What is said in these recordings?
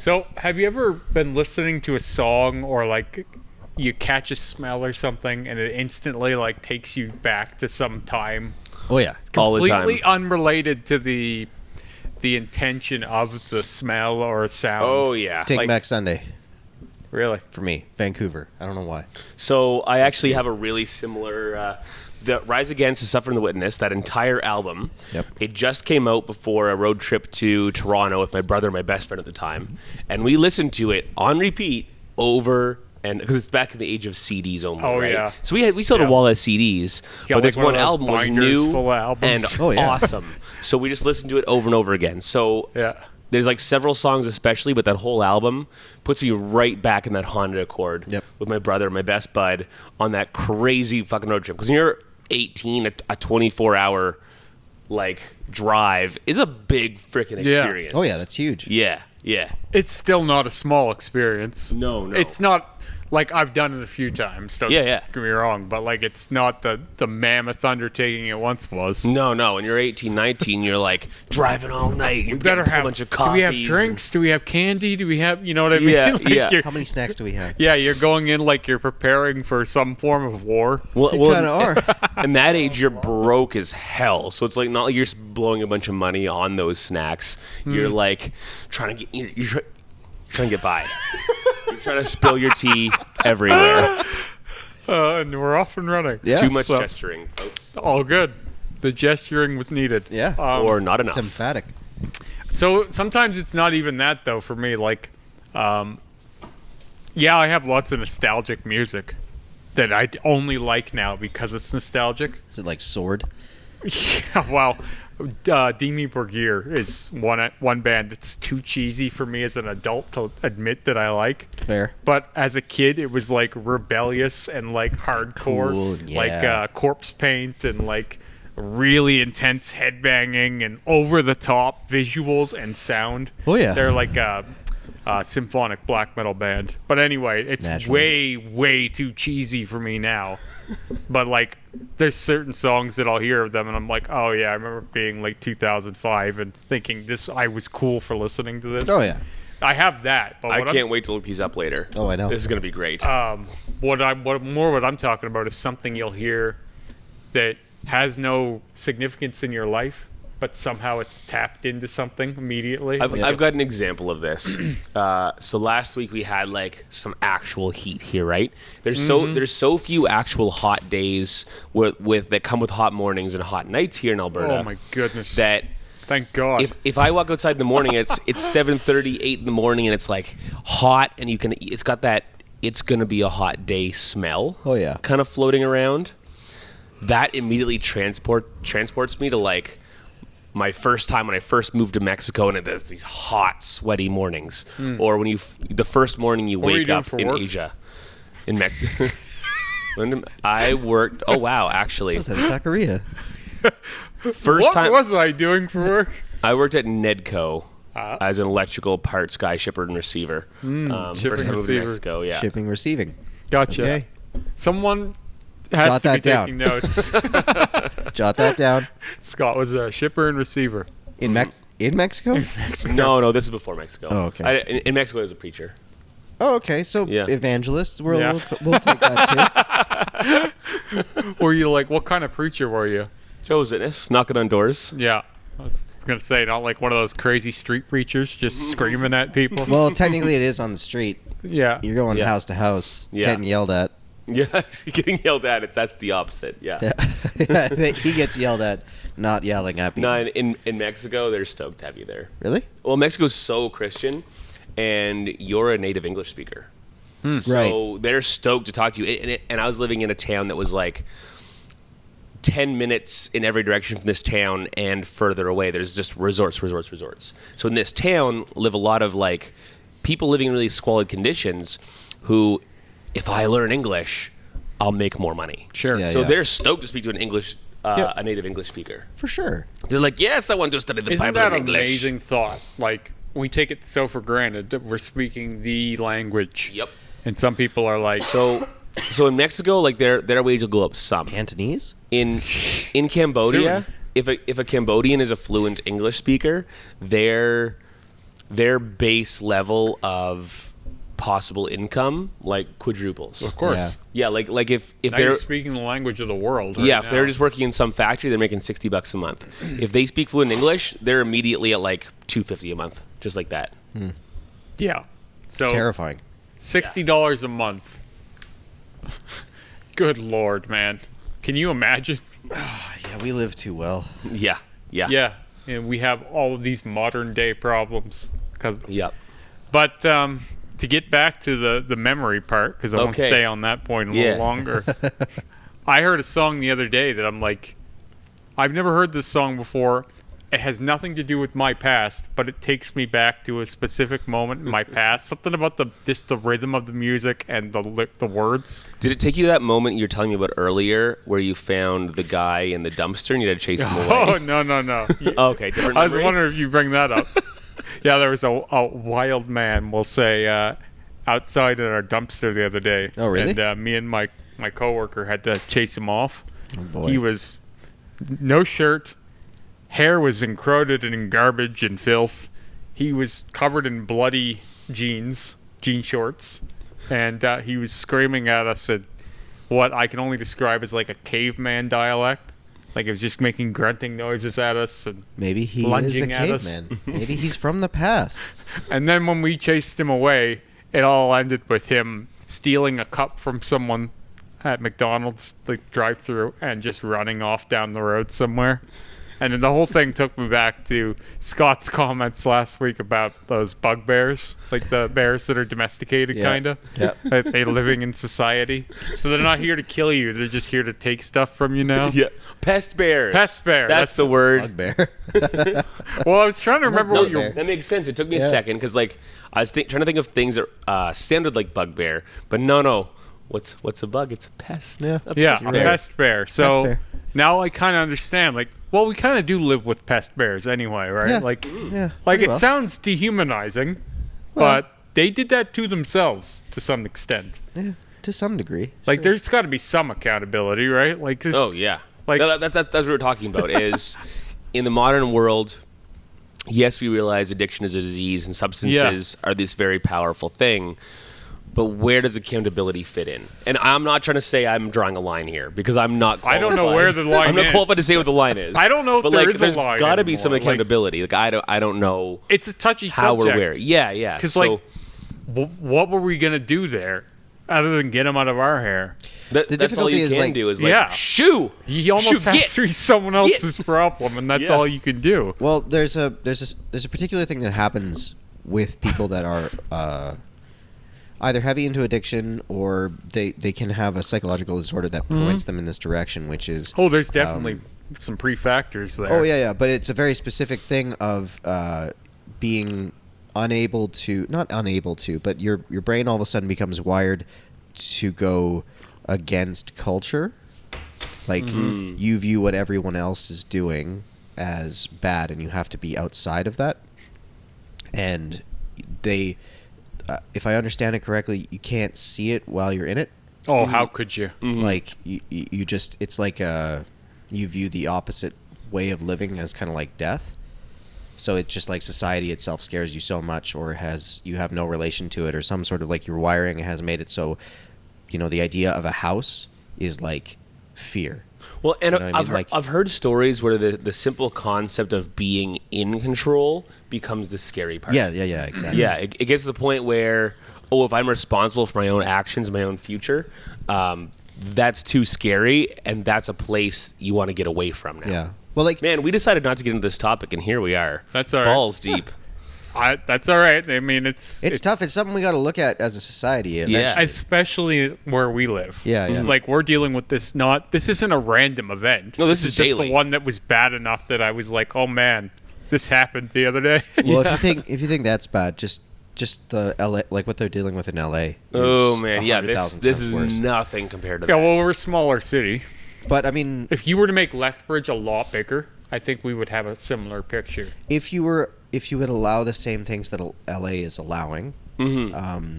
So, have you ever been listening to a song or like you catch a smell or something and it instantly like takes you back to some time? Oh yeah, all the time. Completely unrelated to the intention of the smell or sound. Oh yeah. Take Back Sunday Really? for me. Vancouver. I don't know why. So I actually have a really similar. The Rise Against the Suffering the Witness, that entire album. Yep. It just came out before a road trip to Toronto with my brother, my best friend at the time, and we listened to it on repeat over. And because it's back in the age of CDs only, Oh, right? yeah. So we still had a wall of CDs, got, but this like, one one of those album was binders new full of and albums. Oh, yeah. awesome. So we just listened to it over and over again. So Yeah. there's like several songs especially, but that whole album puts me right back in that Honda Accord Yep. with my brother, my best bud, on that crazy fucking road trip. Because when you're 18, a 24-hour like drive is a big freaking Yeah. experience. Oh yeah, that's huge. Yeah, yeah. It's still not a small experience. No. It's not like I've done it a few times. Don't Yeah. get me wrong, but like it's not the mammoth undertaking it once was. No. When you're 18, 19, you're like driving all night. You Better getting a have. bunch of Do coffees. we have drinks? Do we have candy? Do we have? You know what I mean? Yeah, Like yeah. you're- How many snacks do we have? Yeah, you're going in like you're preparing for some form of war. Well, We kind of are. in that age, you're broke as hell. So it's like not like you're just blowing a bunch of money on those snacks. You're like trying to get trying to get by. You're trying to spill your tea everywhere. And we're off and running. Yeah. Too much So- gesturing, folks. All good. The gesturing was needed. Yeah. Or not It's enough. emphatic. So sometimes it's not even that though for me. Like, yeah, I have lots of nostalgic music that I only like now because it's nostalgic. Is it like Sword? Yeah, well, Demi Borgir is one band that's too cheesy for me as an adult to admit that I like. Fair. But as a kid, it was like rebellious and like hardcore, Cool, yeah. like corpse paint and like really intense headbanging and over the top visuals and sound. Oh, yeah. They're like a symphonic black metal band. But anyway, it's Naturally. way too cheesy for me now. But like there's certain songs that I'll hear of them and I'm like, oh yeah, I remember being like 2005 and thinking I was cool for listening to this. Oh yeah. I have that. But I what can't wait to look these up later. Oh, I know. This is going to be great. what I'm talking about is something you'll hear that has no significance in your life, but somehow it's tapped into something immediately. I've got an example of this. So last week we had like some actual heat here, right? There's so few actual hot days with that come with hot mornings and hot nights here in Alberta. Oh my goodness! That Thank God. if I walk outside in the morning, it's 7:30, 8 in the morning, and it's like hot, and it's got that it's gonna be a hot day smell. Oh, yeah. kind of floating around. That immediately transports me to like my first time when I first moved to Mexico, and there's these hot, sweaty mornings, or when the first morning you were you wake doing up for in work? Asia, in Mexico. I worked. Oh wow, actually, Was that a taqueria? first what time was I doing for work? I worked at Nedco as an electrical parts guy, shipper and receiver. shipping first time I moved to receiver. Mexico, yeah. Shipping, receiving. Gotcha. Okay. Someone has Jot to be that down. taking notes. Jot that down. Scott was a shipper and receiver. In Mexico? No, this is before Mexico. Oh, okay. In Mexico, I was a preacher. Oh, okay. So Yeah. evangelists, Yeah. we'll take that too. Were you like, what kind of preacher were you? Jehovah's Witness, knocking on doors. Yeah. I was going to say, not like one of those crazy street preachers just screaming at people. Well, technically it is on the street. Yeah. You're going Yeah. house to house, Yeah. getting yelled at. Yeah, getting yelled at. That's the opposite. Yeah. Yeah. He gets yelled at, not yelling at people. No, in Mexico, they're stoked to have you there. Really? Well, Mexico's so Christian, and you're a native English speaker. So Right. they're stoked to talk to you. And I was living in a town that was like 10 minutes in every direction from this town and further away. There's just resorts. So in this town live a lot of like people living in really squalid conditions who, if I learn English, I'll make more money. Sure. Yeah, So yeah. they're stoked to speak to an English, Yep. a native English speaker. For sure. They're like, yes, I want to study the Isn't Bible that in an English. amazing thought? Like, we take it so for granted that we're speaking the language. Yep. And some people are like, So in Mexico, like their wage will go up some. Cantonese? In Cambodia, Soon. if a Cambodian is a fluent English speaker, their their base level of possible income like quadruples. Of course. Yeah, like if Now they're you're speaking the language of the world. Right if now. they're just working in some factory, they're making $60 a month. If they speak fluent English, they're immediately at like $250 a month, just like that. Yeah. So Terrifying. $60 a month. Good Lord, man. Can you imagine? Yeah, we live too well. Yeah. Yeah. And we have all of these modern day problems. Yep. But to get back to the memory part, because I want to Okay. stay on that point a Yeah. little longer. I heard a song the other day that I'm like, I've never heard this song before. It has nothing to do with my past, but it takes me back to a specific moment in my past. Something about just the rhythm of the music and the words. Did it take you to that moment you were telling me about earlier where you found the guy in the dumpster and you had to chase him away? Oh, no. Oh, okay, different I was memory? wondering if you bring that up. Yeah, there was a wild man, we'll say, outside in our dumpster the other day. Oh, really? And me and my coworker had to chase him off. Oh, boy. He was no shirt. Hair was encrusted in garbage and filth. He was covered in bloody jean shorts. And he was screaming at us in what I can only describe as like a caveman dialect. Like it was just making grunting noises at us. And Maybe he is a lunging at us. caveman. Maybe he's from the past. And then when we chased him away, it all ended with him stealing a cup from someone at McDonald's, like drive-through, and just running off down the road somewhere. And then the whole thing took me back to Scott's comments last week about those bugbears, like the bears that are domesticated, Yeah. kind of. Yeah. That they're living in society. So they're not here to kill you. They're just here to take stuff from you now. Yeah. Pest bears. Pest bear. That's the word. Bugbear. Well, I was trying to remember No, what your... Bugbear. that makes sense. It took me a Yeah. second because, like, I was trying to think of things that sounded like bugbear, but no. What's a bug? It's a pest. Yeah. A Yeah, pest a bear. pest bear. So bear. now I kind of understand. Like, well, we kind of do live with pest bears anyway, right? Yeah. Like, Yeah. like pretty it well. sounds dehumanizing, Well- but they did that to themselves to some extent. Yeah, to some degree. Like, Sure. there's got to be some accountability, right? Like, there's, Oh yeah. Like- That's what we're talking about. Is in the modern world, yes, we realize addiction is a disease and substances are this very powerful thing. But where does accountability fit in? And I'm not trying to say I'm drawing a line here because I'm not. I don't know qualified. where the line I'm not is. qualified to say what the line is. I don't know if but there like, is a there's line got to be some anymore. Like- accountability. Like I don't know it's a touchy how subject. we're where. Yeah. Because, So like, what were we going to do there other than get them out of our hair? that's all difficulty you is, can like- do is like Yeah. shoo. You almost Shoo, has get. to be someone else's problem, and that's Yeah. all you can do. Well, there's a particular thing that happens with people that are either heavy into addiction or they can have a psychological disorder that points them in this direction, which is Oh, there's definitely some pre-factors there. oh yeah, but it's a very specific thing of being unable to, not unable to, but your brain all of a sudden becomes wired to go against culture. Like you view what everyone else is doing as bad, and you have to be outside of that. And they, if I understand it correctly, you can't see it while you're in it. Oh, how could you? Like you just, it's like you view the opposite way of living as kind of like death. So it's just like society itself scares you so much, or you have no relation to it, or some sort of like your wiring has made it so, the idea of a house is like fear. Well, and You know what I mean? I've heard stories where the simple concept of being in control becomes the scary part. Yeah, exactly. Yeah, it gets to the point where, if I'm responsible for my own actions, my own future, that's too scary, and that's a place you want to get away from now. Yeah. Well, like, Man, we decided not to get into this topic, and here we are. That's all right. Balls deep. That's all right. I mean, it's tough. It's something we got to look at as a society. eventually. especially where we live. Yeah, yeah. Like, we're dealing with this. This isn't a random event. No, this is just daily. the one that was bad enough that I was like, oh man, this happened the other day. Well, if you think that's bad, just the LA, like what they're dealing with in LA. is Oh man, yeah, 100,000 this times is worse. nothing compared to Yeah, that. well, we're a smaller city. But I mean, If you were to make Lethbridge a lot bigger, I think we would have a similar picture. if you would allow the same things that LA is allowing,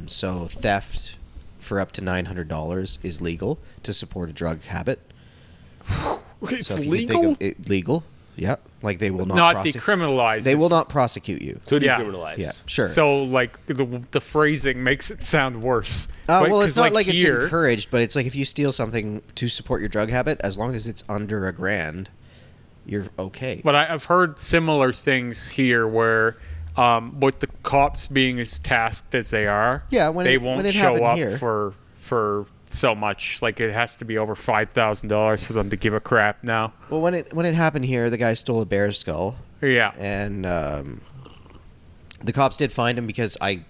so theft for up to $900 is legal to support a drug habit. It's So if you can legal? think of it, legal. Yep. Like they will not not decriminalized. They will not prosecute you. So Yeah. decriminalized. Yeah, sure. So like the phrasing makes it sound worse. Well, it's 'cause, not like here, it's encouraged, but it's like if you steal something to support your drug habit, as long as it's under $1,000, you're okay. But I've heard similar things here where, with the cops being as tasked as they are, Yeah, when they it- won't when it show happened up here. for so much. Like it has to be over $5,000 for them to give a crap now. Well, when it happened here, the guy stole a bear's skull, Yeah. and the cops did find him because I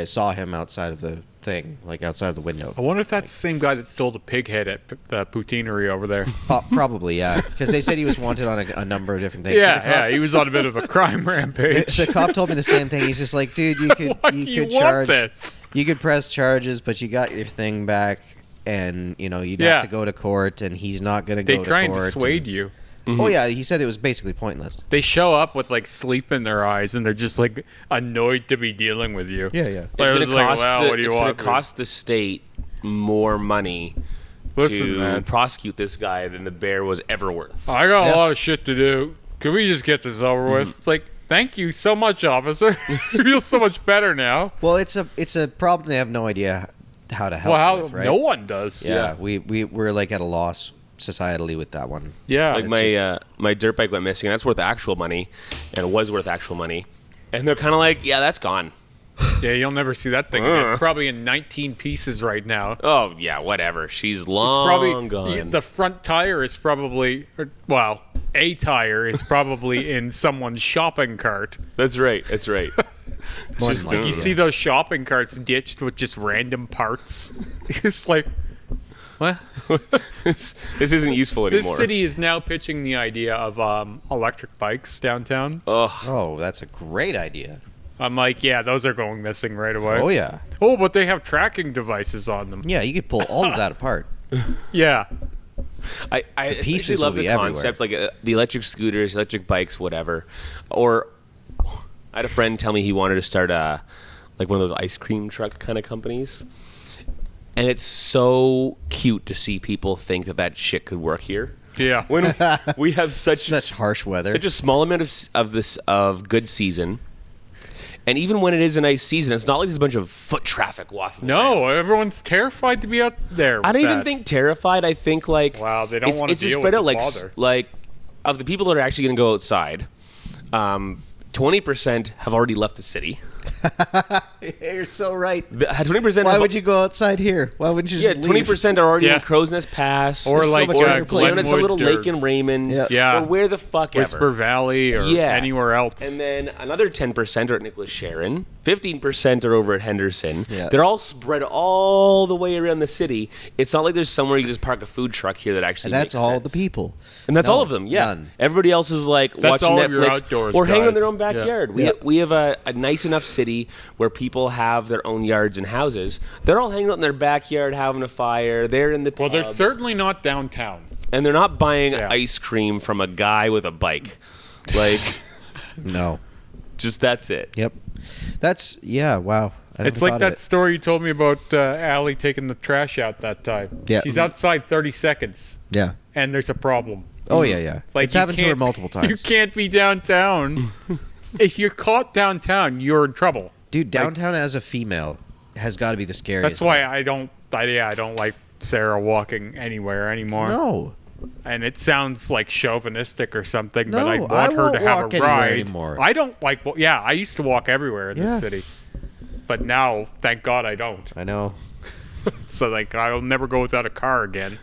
saw him outside of the thing, like outside of the window. I wonder if that's the same guy that stole the pig head at the poutineery over there. Probably, yeah, because they said he was wanted on a number of different things. So Yeah, he was on a bit of a crime rampage. The cop told me the same thing. He's just like, dude, you could Why do you could want charge this? You could press charges, but you got your thing back, and you'd Yeah. have to go to court, and he's not going to They go to try court. and dissuade you. Oh yeah, he said it was basically pointless. They show up with like sleep in their eyes, and they're just like annoyed to be dealing with you. Yeah, yeah. Like, It's it's going to like, cost, wow, what do you it's gonna want? cost the state more money Listen, to man. prosecute this guy than the bear was ever worth. I got Yeah. a lot of shit to do. Can we just get this over with? It's like, thank you so much, officer. I feel so much better now. Well, it's a problem they have no idea how to help Well, how with, right? no one does. Yeah, we're like at a loss societally with that one. Yeah. Like my dirt bike went missing, and that's worth actual money, and it was worth actual money. And they're kind of like, yeah, that's gone. yeah, you'll never see that thing again. It's probably in 19 pieces right now. Oh yeah, whatever. She's It's long probably gone. the front tire is probably a tire is probably in someone's shopping cart. That's right. That's right. More Just than likely. You see those shopping carts ditched with just random parts. It's like, what? this isn't useful anymore. This city is now pitching the idea of electric bikes downtown. Oh, Oh, that's a great idea. I'm like, yeah, those are going missing right away. Oh yeah, Oh, but they have tracking devices on them. yeah. You could pull all of that apart. Yeah. I especially pieces love will the be concept, like the electric scooters, electric bikes, whatever. Or I had a friend tell me he wanted to start like one of those ice cream truck kind of companies. And it's so cute to see people think that shit could work here. Yeah. When we have Such harsh weather. such a small amount of good season, and even when it is a nice season, it's not like there's a bunch of foot traffic walking. around. No, everyone's terrified to be out there. I with don't even that. think terrified. I think like Wow, they don't it's, wanna it's just deal spread with out the like bother. like of the people that are actually going to go outside. 20% have already left the city. You're so right. 20%. Why would you go outside here? Why wouldn't you Yeah, just leave? 20% are already Yeah. in Crow's Nest Pass, Or There's so like much better places. or it's a little Glenwood lake in Raymond, Yeah. Yeah. or where the fuck Whisper ever. Valley or Yeah. anywhere else. And then another 10% are at Nicholas Sharon. 15% are over at Henderson. Yeah. They're all spread all the way around the city. It's not like there's somewhere you can just park a food truck here that actually And that's makes all sense. the people. And that's No, all of them, yeah. none. Everybody else is like watching all of your Netflix outdoors or hanging in their guys. own backyard. Yeah. We have a nice enough city where people have their own yards and houses. They're all hanging out in their backyard having a fire. They're in the Well, they're pub, certainly not downtown. and they're not buying Yeah. ice cream from a guy with a bike. Like, No. just that's it. Yep. That's Wow. I never It's like thought of that it. story you told me about Allie taking the trash out that time. Yeah. She's outside 30 seconds, Yeah. and there's a problem. Oh yeah, yeah. It's you happened to her can't- multiple times. You can't be downtown. If you're caught downtown, you're in trouble. Dude, downtown as a female has got to be the scariest. That's why I don't like Sarah walking anywhere anymore. No. And it sounds like chauvinistic or something, but No, I I want her won't to have walk a anywhere ride. anymore. I don't like. Yeah, I used to walk everywhere in Yeah. this city, but now, thank God, I don't. I know. So like, I'll never go without a car again.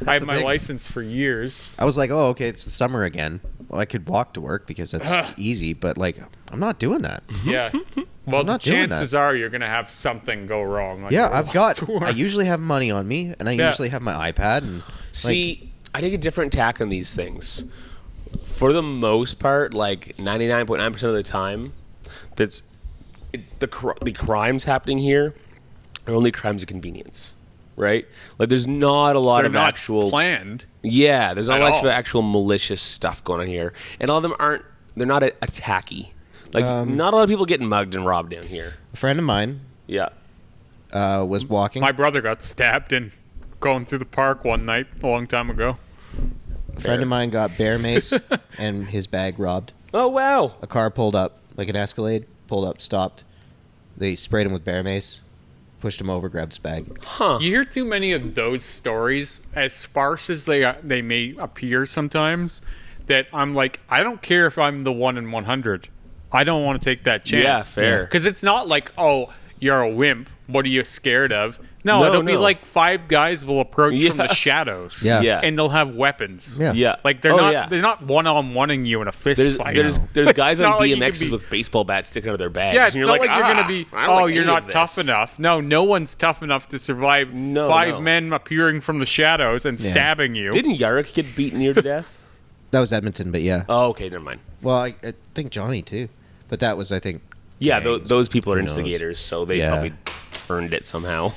I have the my thing. license for years. I was like, oh, okay, it's the summer again. Well, I could walk to work because that's easy, but like, I'm not doing that. Yeah. Well, the not doing chances are you're gonna have something go wrong. on Yeah, your I've walk got. to work. I usually have money on me, and I Yeah. usually have my iPad. And See, I take a different tack on these things. For the most part, like 99.9% of the time, the crimes happening here are only crimes of convenience, right? Like, there's not a lot They're of not actual planned. Yeah, there's not at a lot of all. actual malicious stuff going on here, and all of them aren't. They're not attacky. Like, not a lot of people getting mugged and robbed down here. a friend of mine Yeah. was walking. My brother got stabbed in going through the park one night a long time ago. A friend of mine got bear maced and his bag robbed. Oh, wow. A car pulled up, like an Escalade, pulled up, stopped. They sprayed him with bear mace, pushed him over, grabbed his bag. Huh. You hear too many of those stories, as sparse as they may appear sometimes, that I'm like, I don't care if I'm the 1 in 100. I don't want to take that chance. Yeah, fair. Because it's not like, oh, you're a wimp. What are you scared of? No, it'll be like 5 guys will approach from the shadows. Yeah. Yeah. And they'll have weapons. Yeah. Yeah. Like they're not one-on-one-ing you in a fist fight. There's guys It's on not like you BMXs can be- with baseball bats sticking out of their bags. Yeah, it's and you're not like, like you're going to be, I don't like you're any not of tough this." enough. No one's tough enough to survive five no. men appearing from the shadows and stabbing you. Didn't Yarrick get beaten near to death? That was Edmonton, but yeah. Oh, okay, never mind. Well, I think Johnny, too. But that was, I think... Yeah, gangs. those people are Who knows? instigators, so they probably earned it somehow.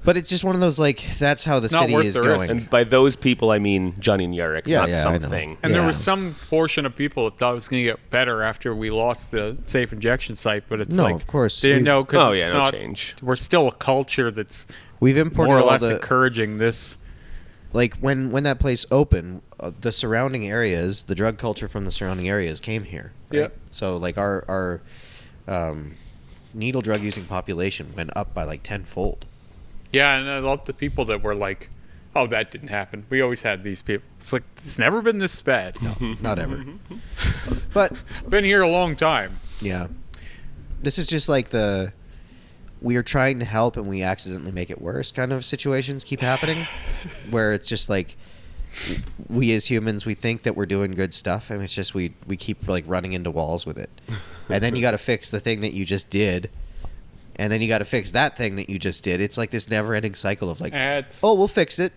But it's just one of those, like, that's how the not city worth is the going. risk. And by those people, I mean Johnny and Yarrick, Yeah, not yeah, I know. something. And there Yeah. was some portion of people that thought it was going to get better after we lost the safe injection site, but it's No, like, of course. they didn't We've- know because Oh, it's yeah, no not. change. We're still a culture that's We've imported more or all less the... encouraging this. Like, when that place opened, the surrounding areas, the drug culture from the surrounding areas came here. Right? Yep. So, like, our needle drug using population went up by, like, tenfold. Yeah, and I love the people that were like, "Oh, that didn't happen. We always had these people." It's like it's never been this bad. No, not ever. But, Been here a long time. yeah. This is just like we are trying to help and we accidentally make it worse kind of situations keep happening. Where it's just like, we as humans, we think that we're doing good stuff, and it's just we keep like running into walls with it. And then you got to fix the thing that you just did. And then you got to fix that thing that you just did. It's like this never-ending cycle of like, It's, oh, we'll fix it.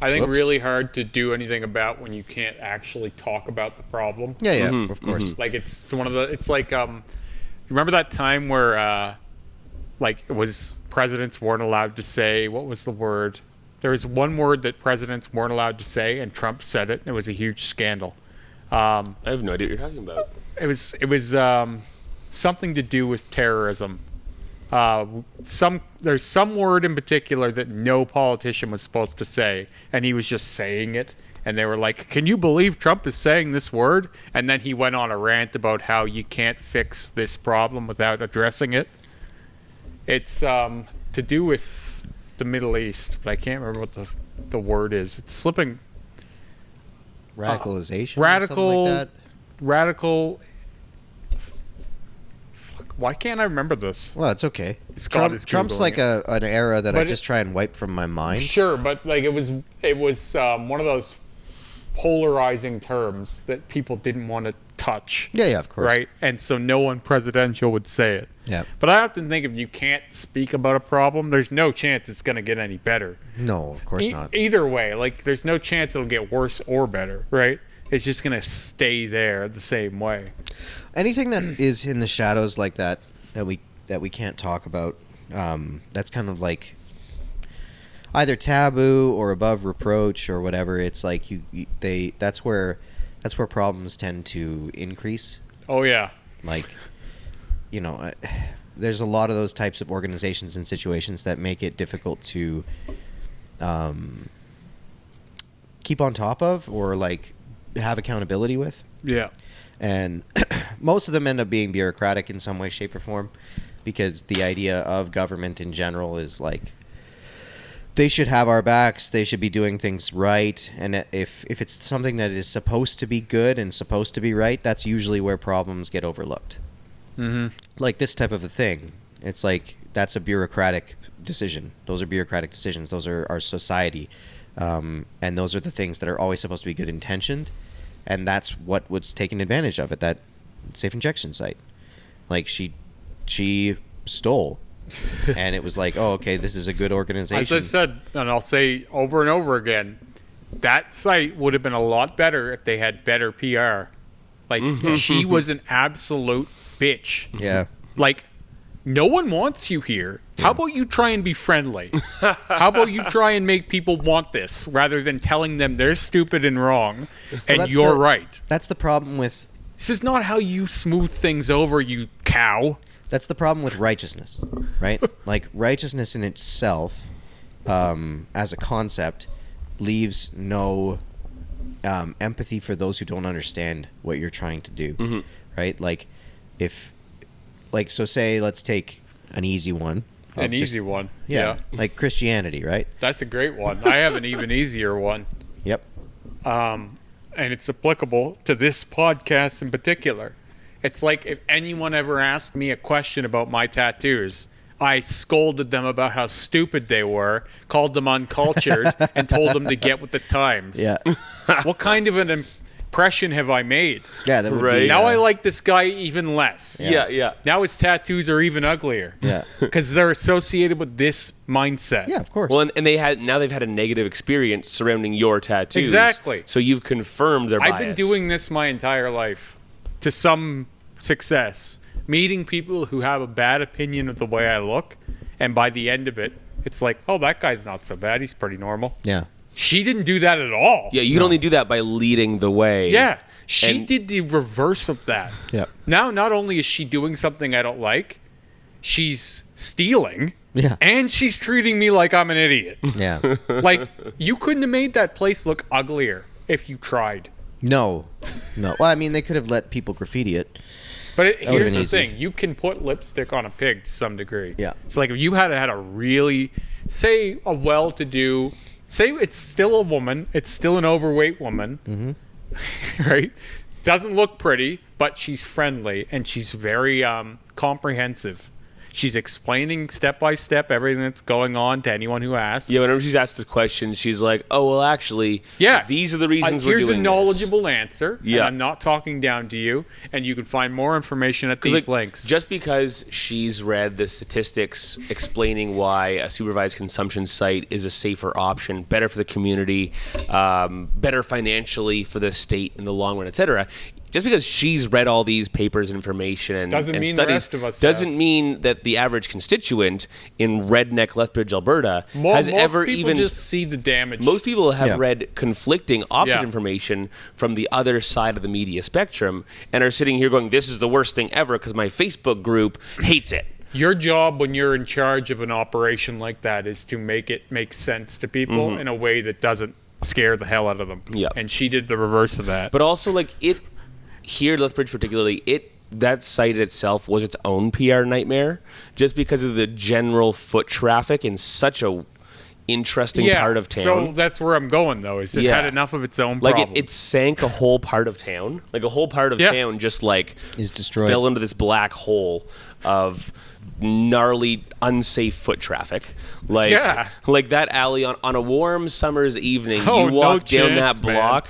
I think whoops. really hard to do anything about when you can't actually talk about the problem. Yeah, yeah, of course. Like it's one of the. It's like remember that time where like it was presidents weren't allowed to say, what was the word? There was one word that presidents weren't allowed to say, and Trump said it. It was a huge scandal. I have no idea what you're talking about. It was something to do with terrorism. There's some word in particular that no politician was supposed to say, and he was just saying it, and they were like, "Can you believe Trump is saying this word?" And then he went on a rant about how you can't fix this problem without addressing it. It's to do with the Middle East, but I can't remember what the word is. It's slipping. Radicalization, Radical. or something like that. Radical. Why can't I remember this? Well, it's okay. Scott is Trump's Googling like an era that I But just try and wipe from my mind. Sure, but like it was one of those polarizing terms that people didn't want to touch. Yeah, of course. Right, and so no one presidential would say it. Yeah. But I often think if you can't speak about a problem, there's no chance it's going to get any better. No, of course not. Either way, like there's no chance it'll get worse or better. Right? It's just going to stay there the same way. Anything that is in the shadows like that we can't talk about, that's kind of like either taboo or above reproach or whatever. It's like that's where problems tend to increase. Oh yeah. Like, there's a lot of those types of organizations and situations that make it difficult to keep on top of or like have accountability with. Yeah. And most of them end up being bureaucratic in some way, shape, or form, because the idea of government in general is like they should have our backs, they should be doing things right, and if it's something that is supposed to be good and supposed to be right, that's usually where problems get overlooked. Mm-hmm. Like this type of a thing, it's like that's a bureaucratic decision. Those are bureaucratic decisions. Those are our society, and those are the things that are always supposed to be good intentioned. And that's what was taken advantage of at that safe injection site. Like she stole, and it was like, oh, okay, this is a good organization. As I said, and I'll say over and over again, that site would have been a lot better if they had better PR. Like she was an absolute bitch. Yeah. Like no one wants you here. How about you try and be friendly? How about you try and make people want this rather than telling them they're stupid and wrong and that's you're the- right? That's the problem with This is not how you smooth things over, you cow. That's the problem with righteousness, right? Like righteousness in itself, as a concept, leaves no empathy for those who don't understand what you're trying to do, right? Like, so say let's take an easy one. An easy one. Yeah, like Christianity, right? That's a great one. I have an even easier one. Yep. And it's applicable to this podcast in particular. It's like if anyone ever asked me a question about my tattoos, I scolded them about how stupid they were, called them uncultured, and told them to get with the times. Yeah. What kind of an impression have I made? Yeah, that would Right. be. Now I like this guy even less. Yeah. Now his tattoos are even uglier. Yeah. Because they're associated with this mindset. Yeah, of course. Well, and they've had a negative experience surrounding your tattoos. Exactly. So you've confirmed their bias. I've been doing this my entire life to some success, meeting people who have a bad opinion of the way I look, and by the end of it, it's like, oh, that guy's not so bad. He's pretty normal. yeah. She didn't do that at all. Yeah, you can only do that by leading the way. Yeah. She And- did the reverse of that. Yeah. Now, not only is she doing something I don't like, she's stealing. Yeah. And she's treating me like I'm an idiot. Yeah. Like, you couldn't have made that place look uglier if you tried. No. Well, I mean, they could have let people graffiti it. But would've here's been the easy. thing. You can put lipstick on a pig to some degree. Yeah. It's like if you had a really, say, a well-to-do, say it's still a woman, it's still an overweight woman, right? Doesn't look pretty, but she's friendly and she's very comprehensive. She's explaining step by step everything that's going on to anyone who asks. Yeah, whenever she's asked a question, she's like, "Oh, well, actually, these are the reasons we're here's doing a knowledgeable answer. Yeah. And I'm not talking down to you. And you can find more information at this." these Like, links. just because she's read the statistics explaining why a supervised consumption site is a safer option, better for the community, better financially for the state in the long run, etc. Just because she's read all these papers and information and, Doesn't and mean the studies rest of us doesn't have. mean that the average constituent in redneck Lethbridge, Alberta, has Most ever people even just see the damage. Most people have Yeah. read conflicting opposite Yeah. information from the other side of the media spectrum and are sitting here going, this is the worst thing ever because my Facebook group hates it. Your job when you're in charge of an operation like that is to make it make sense to people in a way that doesn't scare the hell out of them. Yeah. And she did the reverse of that. But also, like, here, Lethbridge particularly, that site itself was its own PR nightmare just because of the general foot traffic in such a interesting part of town. So that's where I'm going, though, is it Yeah. had enough of its own Like problems. it sank a whole part of town. Like a whole part of Yeah. town just like Is destroyed. fell into this black hole of gnarly, unsafe foot traffic. Like Yeah. like that alley on a warm summer's evening, Oh, you no walk down chance, that block.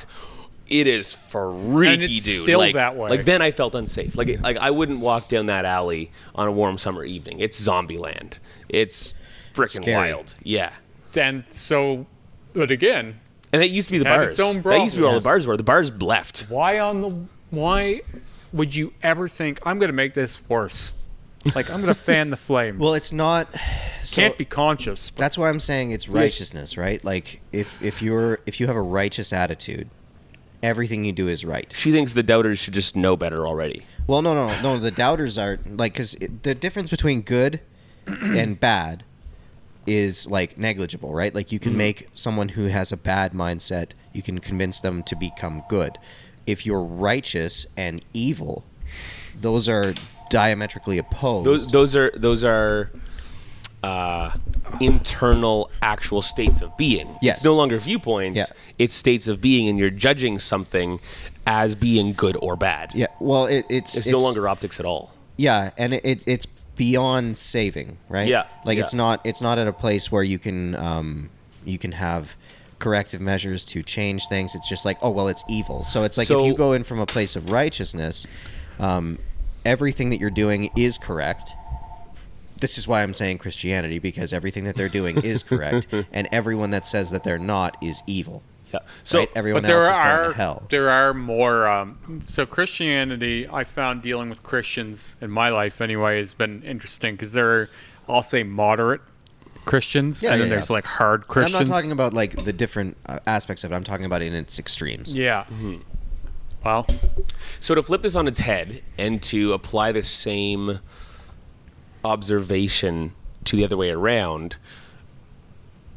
It is freaky, And it's dude. still like, that way. Like then I felt unsafe. Like I wouldn't walk down that alley on a warm summer evening. It's zombie land. It's freaking scary. wild. Yeah. And so, but again, And that used to be the Had bars. its own That used to be where all the problems. bars were. The bars left. why would you ever think, I'm going to make this worse? Like, I'm going to fan the flames. Well, it's not. So, Can't be conscious. But That's why I'm saying it's righteousness, right? Like if you have a righteous attitude, everything you do is right. She thinks the doubters should just know better already. Well, no. The doubters are like, because the difference between good and bad is like negligible, right? Like you can make someone who has a bad mindset, you can convince them to become good. If you're righteous and evil, those are diametrically opposed. Those are internal actual states of being. Yes. It's no longer viewpoints. Yeah. It's states of being, and you're judging something as being good or bad. Yeah. Well, it's It's no longer optics at all. Yeah, and it's beyond saving, right? Yeah, Like yeah. it's not at a place where you can have corrective measures to change things. It's just like, oh well, it's evil. So it's like So- if you go in from a place of righteousness, everything that you're doing is correct. This is why I'm saying Christianity, because everything that they're doing is correct, and everyone that says that they're not is evil. Yeah. So Right? Everyone but there else is going are to hell. there are more. So Christianity, I found dealing with Christians in my life anyway has been interesting because there are, I'll say, moderate Christians, Yeah, and then yeah, there's yeah. like hard And Christians. I'm not talking about like the different aspects of it. I'm talking about it in its extremes. Yeah. Well, So to flip this on its head and to apply the same observation to the other way around,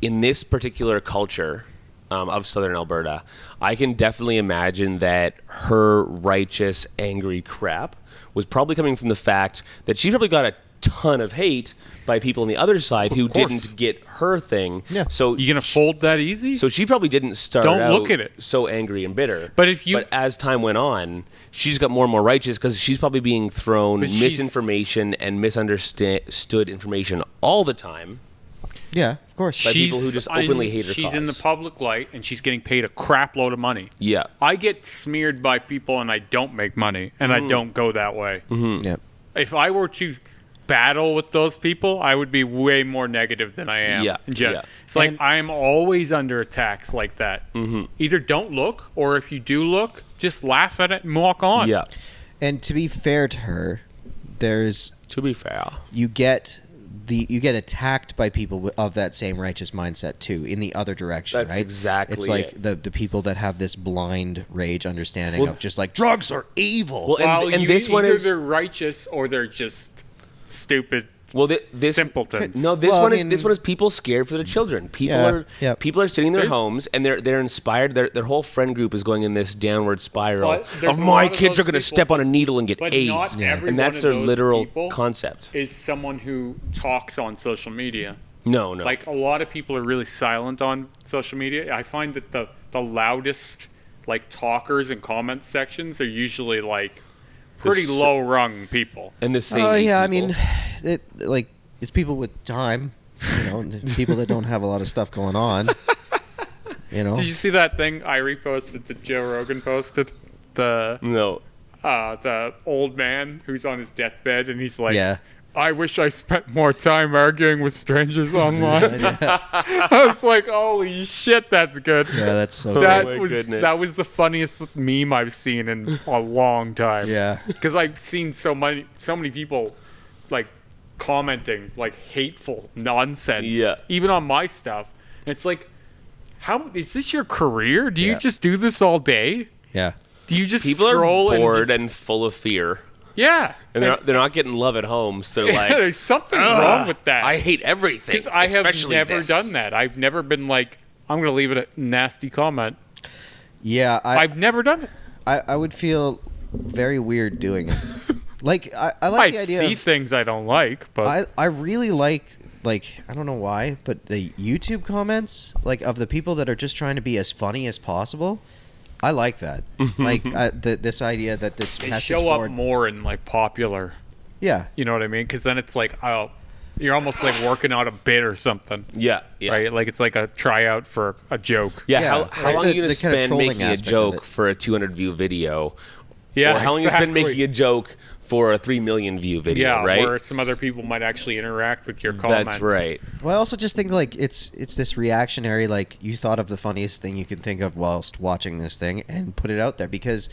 in this particular culture, of Southern Alberta, I can definitely imagine that her righteous, angry crap was probably coming from the fact that she probably got a ton of hate by people on the other side who course. didn't get her thing. Yeah. So You gonna fold that easy? so she probably didn't start Don't out look at it. so angry and bitter. But if you- But as time went on, she's got more and more righteous because she's probably being thrown But she's- misinformation and misunderstood information all the time. Yeah, of course. By people who just openly hate her She's in the cause. public light, and she's getting paid a crap load of money. Yeah. I get smeared by people, and I don't make money, and I don't go that way. Yeah. If I were to battle with those people, I would be way more negative than I am. Yeah, in general. yeah. It's like And- I'm always under attacks like that. Either don't look, or if you do look, just laugh at it and walk on. Yeah. And to be fair to her, there's To be fair. you get attacked by people of that same righteous mindset too, in the other direction, That's right? exactly It's like it. the people that have this blind rage understanding Well- of just like drugs are evil. Well, Well, and this one either is they're righteous or they're just stupid this simpletons. No, this Well, I one mean- is people scared for the children. People Yeah. people are sitting in their They're- homes and they're inspired. Their whole friend group is going in this downward spiral But there's of a my lot of kids those are going to people- step on a needle and get But AIDS, not every and one that's of their those literal people concept. is someone who talks on social media. No. Like a lot of people are really silent on social media. I find that the loudest like talkers and comment sections are usually like pretty s- low rung people. and the same. Oh yeah, I people. mean, it's people with time, it's people that don't have a lot of stuff going on. Did you see that thing I reposted that Joe Rogan posted? No. The old man who's on his deathbed and he's like, Yeah. I wish I spent more time arguing with strangers online. I was like, holy shit, that's good. Yeah, that's so That my was goodness. that was the funniest meme I've seen in a long time. Yeah. because I've seen so many people like commenting like hateful nonsense. Yeah. even on my stuff. And it's like, how is this your career? Do you Yeah. just do this all day? Yeah. Do you just People are scroll bored and, and full of fear, yeah? and they're not getting love at home. So they're like, there's something wrong with that. I hate everything. Because I have especially never this. done that. I've never been like, I'm going to leave it a nasty comment. Yeah, I've never done it. I would feel very weird doing it. Like I I like the idea see of, things I don't like, but I really like I don't know why, but the YouTube comments like of the people that are just trying to be as funny as possible. I like that. Like this idea that this they message show board, up more in like popular. Yeah. You know what I mean? Because then it's like, oh, you're almost like working out a bit or something, Yeah. right? Like it's like a tryout for a joke. Yeah, Yeah, how like long the- are you going to the kinda spend trolling making a aspect of joke it. for a 200 view video? Yeah, Or how long you spend exactly. making a joke for a 3 million view video, Yeah, right? where some other people might actually interact with your comment. That's right. Well, I also just think like it's this reactionary, like you thought of the funniest thing you can think of whilst watching this thing and put it out there, because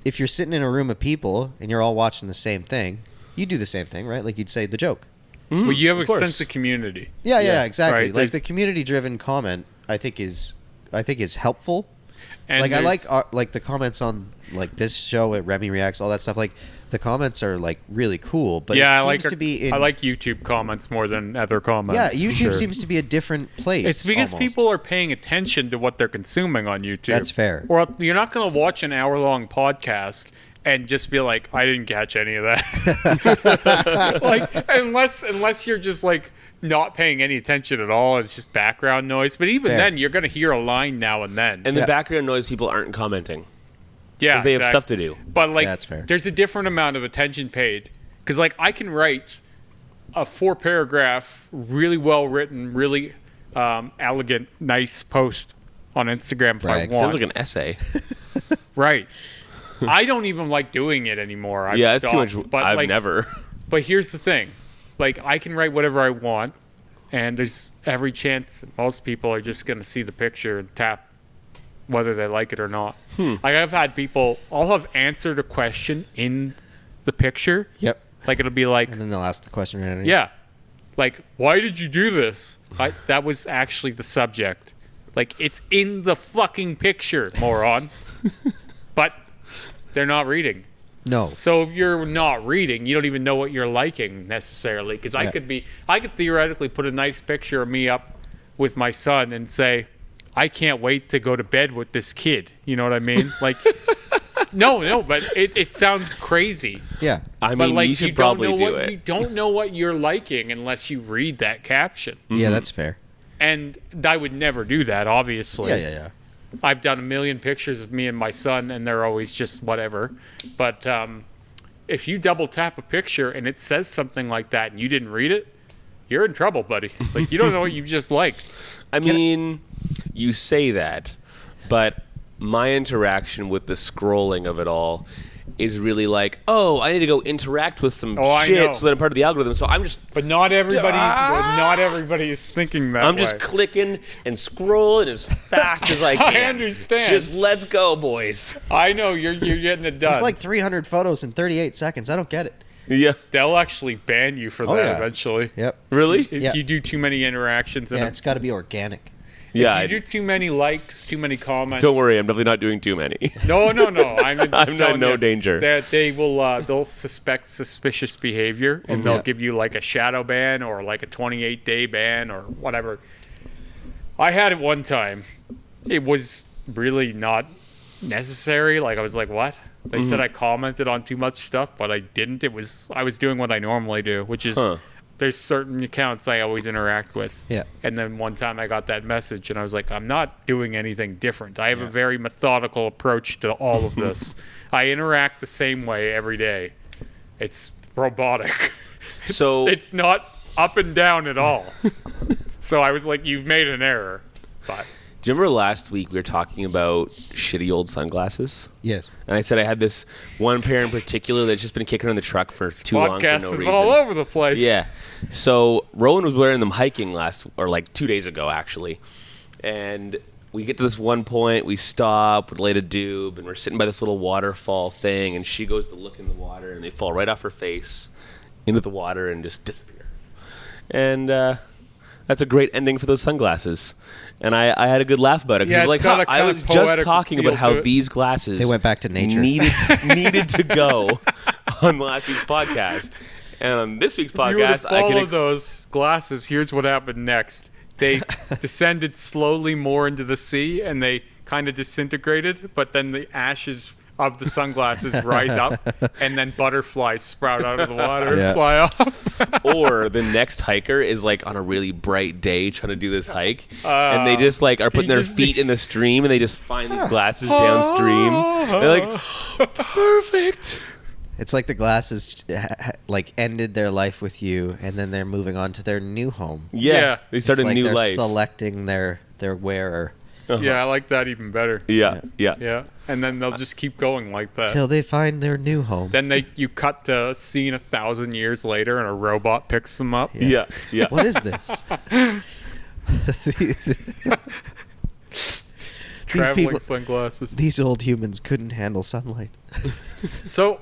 if you're sitting in a room of people and you're all watching the same thing, you do the same thing, right? Like you'd say the joke. Well, you have a course. sense of community. Yeah, exactly. right, Like there's- the community-driven comment, I think is helpful. And Like I there's- like the comments on like this show at Remy Reacts, all that stuff. Like the comments are like really cool, but yeah, it I seems like to be in I like YouTube comments more than other comments. yeah. for YouTube sure. seems to be a different place. It's because almost. people are paying attention to what they're consuming on YouTube. That's fair. Or you're not going to watch an hour-long podcast and just be like, I didn't catch any of that. Like, unless you're just like not paying any attention at all, it's just background noise. But even Fair. then, you're going to hear a line now and then. And the Yeah. background noise people aren't commenting. yeah, 'cause they have exact- stuff to do. But like, That's fair. there's a different amount of attention paid. Because like, I can write a 4-paragraph, really well written, really elegant, nice post on Instagram if Brag. I want. Sounds like an essay. Right. I don't even like doing it anymore. I've Yeah, it's too stopped. much. But I've like, never. But here's the thing. Like, I can write whatever I want, and there's every chance that most people are just going to see the picture and tap whether they like it or not. Like, I've had people, I'll have answered a question in the picture. Yep. Like, it'll be like, And then they'll ask the question right underneath. yeah. Like, why did you do this? That was actually the subject. Like, it's in the fucking picture, moron. But they're not reading. No. So if you're not reading, you don't even know what you're liking necessarily. Because I Yeah. could theoretically put a nice picture of me up with my son and say, I can't wait to go to bed with this kid. You know what I mean? Like, no, but it sounds crazy. Yeah. I But mean, like, you should probably do it. You don't know what you're liking unless you read that caption. Yeah, that's fair. And I would never do that, obviously. Yeah. I've done a million pictures of me and my son, and they're always just whatever. But if you double tap a picture and it says something like that and you didn't read it, you're in trouble, buddy. Like, you don't know what you just liked. I mean, you say that, but my interaction with the scrolling of it all is really like, oh, I need to go interact with some I know. shit so that I'm part of the algorithm. So I'm just But not everybody is thinking that I'm way. just clicking and scrolling as fast as I can. I understand. Just let's go, boys. I know you're getting it done. It's like 300 photos in 38 seconds. I don't get it. Yeah. They'll actually ban you for that yeah. eventually. Yep. Really? If Yeah. you do too many interactions and Yeah, it's got to be organic. Yeah. you do too many likes, too many comments. Don't worry, I'm definitely not doing too many. No. I'm I'm not in no danger. That they will they'll suspect suspicious behavior and they'll Yeah. give you like a shadow ban or like a 28-day ban or whatever. I had it one time. It was really not necessary. Like I was like, what? They said I commented on too much stuff, but I didn't. I was doing what I normally do, which is there's certain accounts I always interact with. Yeah. And then one time I got that message and I was like, I'm not doing anything different. I have a very methodical approach to all of this. I interact the same way every day. It's robotic. It's not up and down at all. So I was like, you've made an error. But Do you remember last week we were talking about shitty old sunglasses? Yes. And I said I had this one pair in particular that's just been kicking on the truck for too long for no podcast is reason. all over the place. Yeah. So Rowan was wearing them hiking like 2 days ago, actually. And we get to this one point, we stop, we light a doob, and we're sitting by this little waterfall thing, and she goes to look in the water, and they fall right off her face into the water and just disappear. And that's a great ending for those sunglasses. And I had a good laugh about it. Yeah, Because it's got a I kind was of just poetic talking feel about how to it. these glasses They went back to nature. needed to go on last week's podcast. And on this week's If you were to podcast, I follow can those glasses, here's what happened next. They descended slowly more into the sea, and they kind of disintegrated, but then the ashes of the sunglasses rise up, and then butterflies sprout out of the water and fly off. or the next hiker is like on a really bright day trying to do this hike, and they just like are putting their feet in the stream, and they just find these glasses downstream. They're like, perfect. It's like the glasses like ended their life with you, and then they're moving on to their new home. Yeah, they start It's a like new they're life. selecting their wearer Yeah, I like that even better. Yeah. Yeah, and then they'll just keep going like that. till they find their new home. Then you cut to a scene 1,000 years later, and a robot picks them up. Yeah. What is this? Traveling sunglasses. These old humans couldn't handle sunlight. So,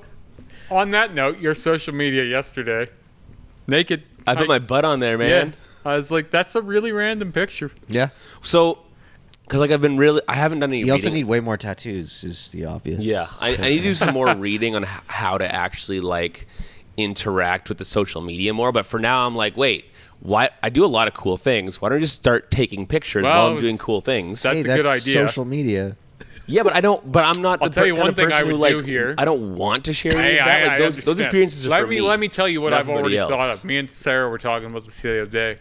on that note, your social media yesterday, naked. I put my butt on there, man. Yeah, I was like, that's a really random picture. Yeah. So, because like I haven't done any. You also reading. need way more tattoos. Is the obvious. Yeah, I need to do some more reading on how to actually like interact with the social media more. But for now, I'm like, wait, why? I do a lot of cool things. Why don't I just start taking pictures Well, while I'm doing cool things? That's Hey, a good that's idea. social media. Yeah, but I don't. But I'm not. I'll the tell you kind one of thing I person who, would do like, here. I don't want to share Hey, that. Like, I those understand. experiences are for me. Let me tell you what not I've already everybody thought else. of. Me and Sarah were talking about this the other day.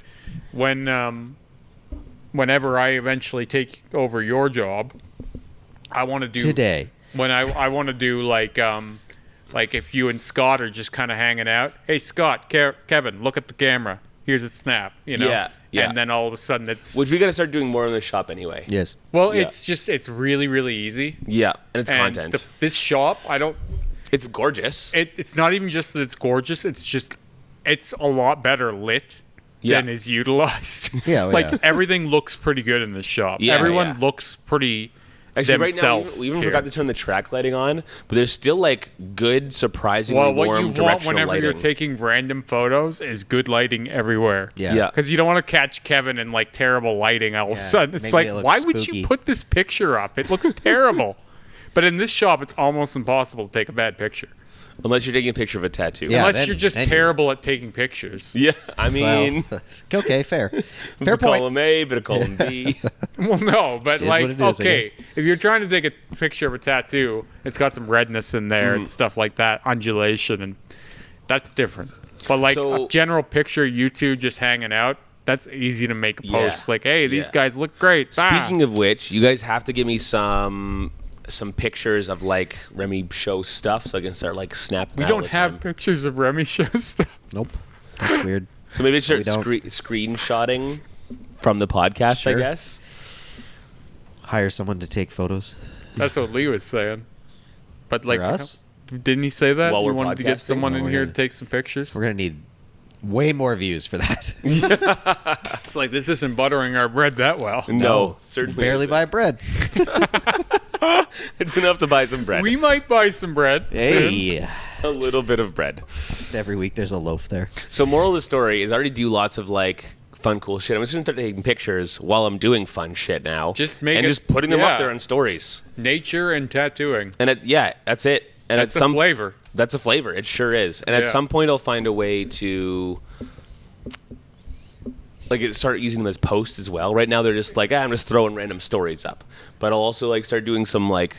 Whenever I eventually take over your job, I want to do Today. when I want to do like if you and Scott are just kind of hanging out. Hey Scott, Kevin, look at the camera. Here's a snap. You know. Yeah. And then all of a sudden it's Which we got to start doing more in the shop anyway. Yes. well, yeah. it's really really easy. Yeah, and it's And content. this shop, It's gorgeous. It's not even just that it's gorgeous. It's a lot better lit Yeah. than is utilized. Yeah, like everything looks pretty good in this shop. Yeah, Everyone yeah. looks pretty Actually, right now themselves. we even forgot to turn the track lighting on, but there's still like good, surprisingly Well, what warm you want directional whenever lighting. you're taking random photos is good lighting everywhere. Yeah. Yeah. Because you don't want to catch Kevin in like terrible lighting all of a Yeah, sudden. It's maybe like, it looks why would spooky. you put this picture up? It looks terrible. But in this shop, it's almost impossible to take a bad picture. Unless you're taking a picture of a tattoo. Yeah, Unless then- you're just then terrible at taking pictures. Yeah, I mean, Well, okay, fair. bit Fair of column point. A, bit of column B. Well, no, but It is like, what it is, I okay, guess. if you're trying to take a picture of a tattoo, it's got some redness in there and stuff like that, undulation, and that's different. But like So- a general picture, you two just hanging out, that's easy to make a Yeah. post. Like, hey, these Yeah. guys look great. Speaking of which, you guys have to give me some pictures of like Remy Show stuff so I can start like snapping. we that don't with have them. pictures of Remy Show stuff. Nope. That's weird. So maybe start We don't. screenshotting from the podcast, Sure. I guess. Hire someone to take photos That's what Lee was saying. But like, for us. didn't he say that? While You we're wanted to get podcasting? someone No, in we're here gonna- to take some pictures. We're gonna need way more views for that. It's like this isn't buttering our bread that well. No, certainly barely isn't. buy bread. It's enough to buy some bread. We might buy some bread. soon. Hey, A little bit of bread. just every week there's a loaf there. So moral of the story is I already do lots of like fun, cool shit. I'm just gonna start taking pictures while I'm doing fun shit now. Just make and it- just putting them yeah. up there on stories. Nature and tattooing. And that's it. And That's at a some flavor. That's a flavor. It sure is. And at Yeah. some point, I'll find a way to like start using them as posts as well. Right now, they're just like I'm just throwing random stories up. But I'll also like start doing some like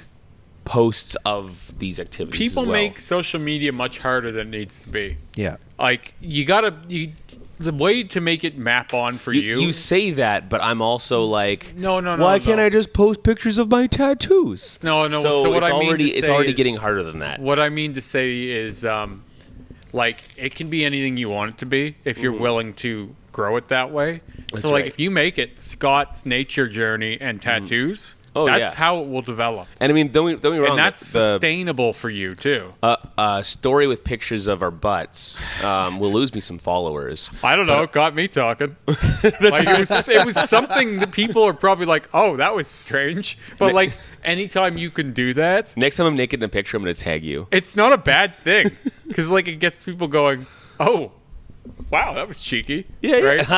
posts of these activities. People as well. make social media much harder than it needs to be. Yeah. Like the way to make it map on for you. You say that, but I'm also like, No. Why can't I just post pictures of my tattoos? No. So what it's I mean already to it's say already is- getting harder than that. What I mean to say is, like, it can be anything you want it to be if you're willing to grow it that way. So, like, right. if you make it Scott's nature journey and tattoos, Oh, that's yeah. how it will develop. And I mean, don't get me wrong. And that's the sustainable for you, too. story with pictures of our butts will lose me some followers. I don't know. It got me talking. Like, it was something that people are probably like, oh, that was strange. But, like, anytime you can do that, Next time I'm naked in a picture, I'm going to tag you. it's not a bad thing. Because, like, it gets people going, oh, wow, that was cheeky. Right?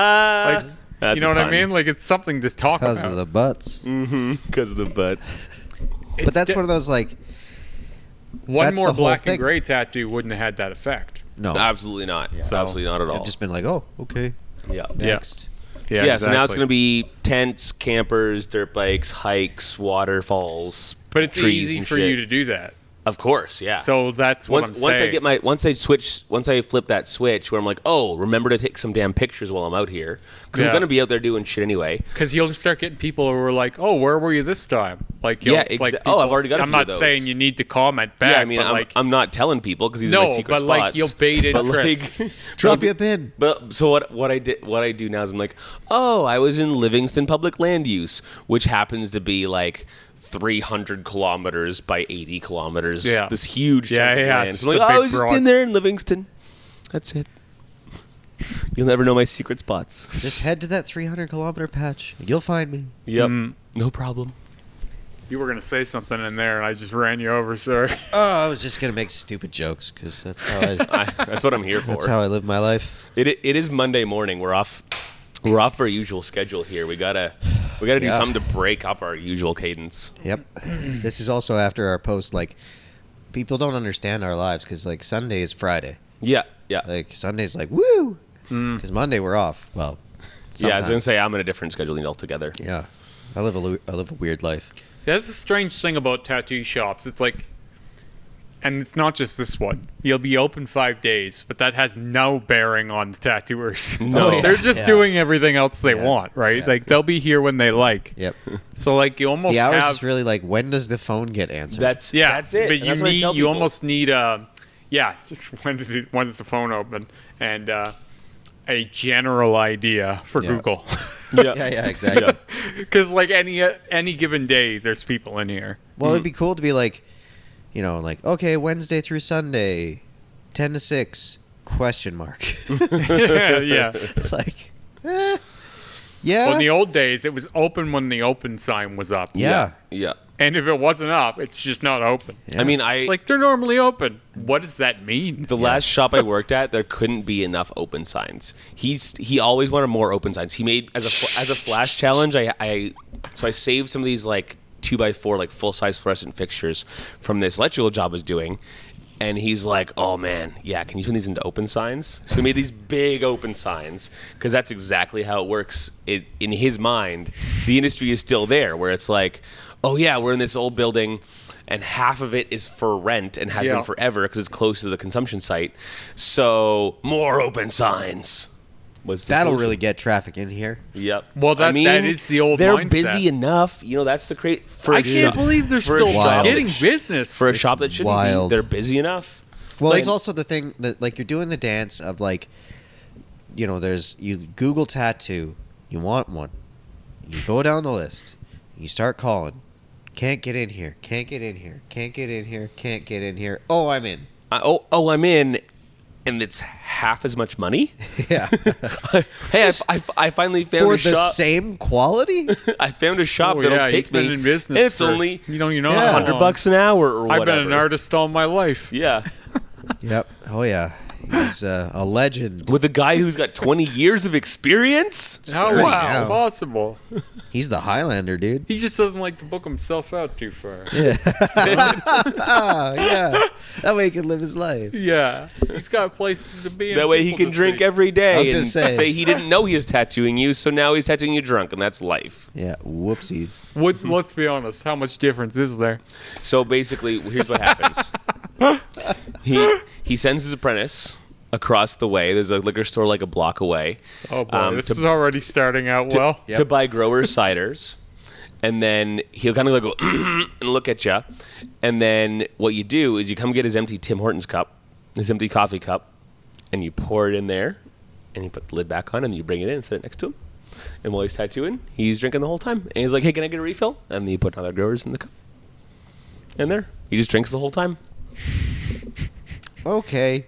Like, You know what I mean? Like, it's something to talk Because about. of the butts. Because of the butts. But that's one of those like One that's more the whole black thing. and gray tattoo wouldn't have had that effect. no. Absolutely not. Absolutely not at all. I've just been like, oh, okay, yeah. next. Yeah, so now it's going to be tents, campers, dirt bikes, hikes, waterfalls, But it's trees easy and for shit. you to do that. Of course, yeah. So that's what I'm once saying. once I flip that switch where I'm like, oh, remember to take some damn pictures while I'm out here because Yeah. I'm going to be out there doing shit anyway. Because you'll start getting people who are like, "Oh, where were you this time?" Like, you'll, Yeah, like oh, I've already got a I'm few not of those. saying you need to comment back. Yeah, I mean, but like, I'm not telling people because these are my no, secret but spots. like, you'll bait But, interest. like, Drop you a pin. But so what I do now is I'm like, oh, I was in Livingston Public Land Use, which happens to be like 300 kilometers by 80 kilometers. Yeah. This huge Yeah, chunk of yeah, land. it's So I'm a like, oh, I big was just broad. in there in Livingston. That's it. You'll never know my secret spots. Just head to that 300-kilometer patch. You'll find me. Yep. Mm. No problem. You were gonna say something in there, and I just ran you over. Sorry. Oh, I was just gonna make stupid jokes because that's how I. That's what I'm here for. That's how I live my life. It is Monday morning. We're off our usual schedule here. We gotta do Yeah. something to break up our usual cadence. Yep. This is also after our post. Like, people don't understand our lives because like Sunday is Friday. Yeah. Like Sunday's like woo, because Monday we're off. Well, Yeah, I was sometimes. gonna say I'm in a different scheduling altogether. Yeah, I live a weird life. That's the strange thing about tattoo shops. It's like, and it's not just this one. You'll be open 5 days, but that has no bearing on the tattooers. No. Oh, yeah, They're just yeah. doing everything else they Yeah, want, right? yeah. Like they'll be here when they like. Yep. So like you almost The hours have is really like when does the phone get answered? That's yeah, That's it. But And you that's what I need tell you people. almost need just when's the phone open and a general idea for Yeah. Google. yeah, exactly. Because like any given day, there's people in here. Well, it'd be cool to be like, you know, like okay, Wednesday through Sunday, 10 to 6 question mark. Yeah. Like, yeah, Well, in the old days, it was open when the open sign was up. yeah. Yeah. And if it wasn't up, it's just not open. Yeah. I mean, It's like they're normally open. What does that mean? the last shop I worked at, there couldn't be enough open signs. He always wanted more open signs. He made as a flash challenge. I saved some of these like 2x4 like full size fluorescent fixtures from this electrical job I was doing. And he's like, oh, man, yeah, can you turn these into open signs? So he made these big open signs because that's exactly how it works. In his mind, the industry is still there where it's like, oh, yeah, we're in this old building and half of it is for rent and has been forever because it's close to the consumption site. So more open signs. That'll really get traffic in here. Yep. Well, that is the old they're mindset. busy enough. You know, that's the I can't believe they're still getting business. For a shop that shouldn't wild. be, they're busy enough. Well, it's also the thing that, like, you're doing the dance of, like, you know, you Google tattoo, you want one. You go down the list. You start calling. Can't get in here. Can't get in here. Can't get in here. Can't get in here. Oh, I'm in. I'm in. And it's half as much money. Yeah. Hey, I finally found for a shop. the same quality. I found a shop that'll take me. In business and it's only you know $100 an hour or whatever. I've been an artist all my life. Yeah. Yep. Oh yeah. He's a legend. With a guy who's got 20 years of experience. How Wow. possible? He's the Highlander, dude. He just doesn't like to book himself out too far. Yeah. Yeah. That way he can live his life. Yeah, he's got places to be. That way he can drink every day I was gonna and say he didn't know he was tattooing you, so now he's tattooing you drunk, and that's life. Yeah. Whoopsies. Let's be honest. How much difference is there? So basically, here's what happens. He sends his apprentice across the way. There's a liquor store like a block away. Oh boy, this is already starting out well. To buy growers' ciders. And then he'll kind of like go and look at you. And then what you do is you come get his empty Tim Hortons cup, his empty coffee cup, and you pour it in there, and you put the lid back on, and you bring it in and set it next to him. And while he's tattooing, he's drinking the whole time. And he's like, hey, can I get a refill? And then you put another growers in the cup. And there. He just drinks the whole time. Okay.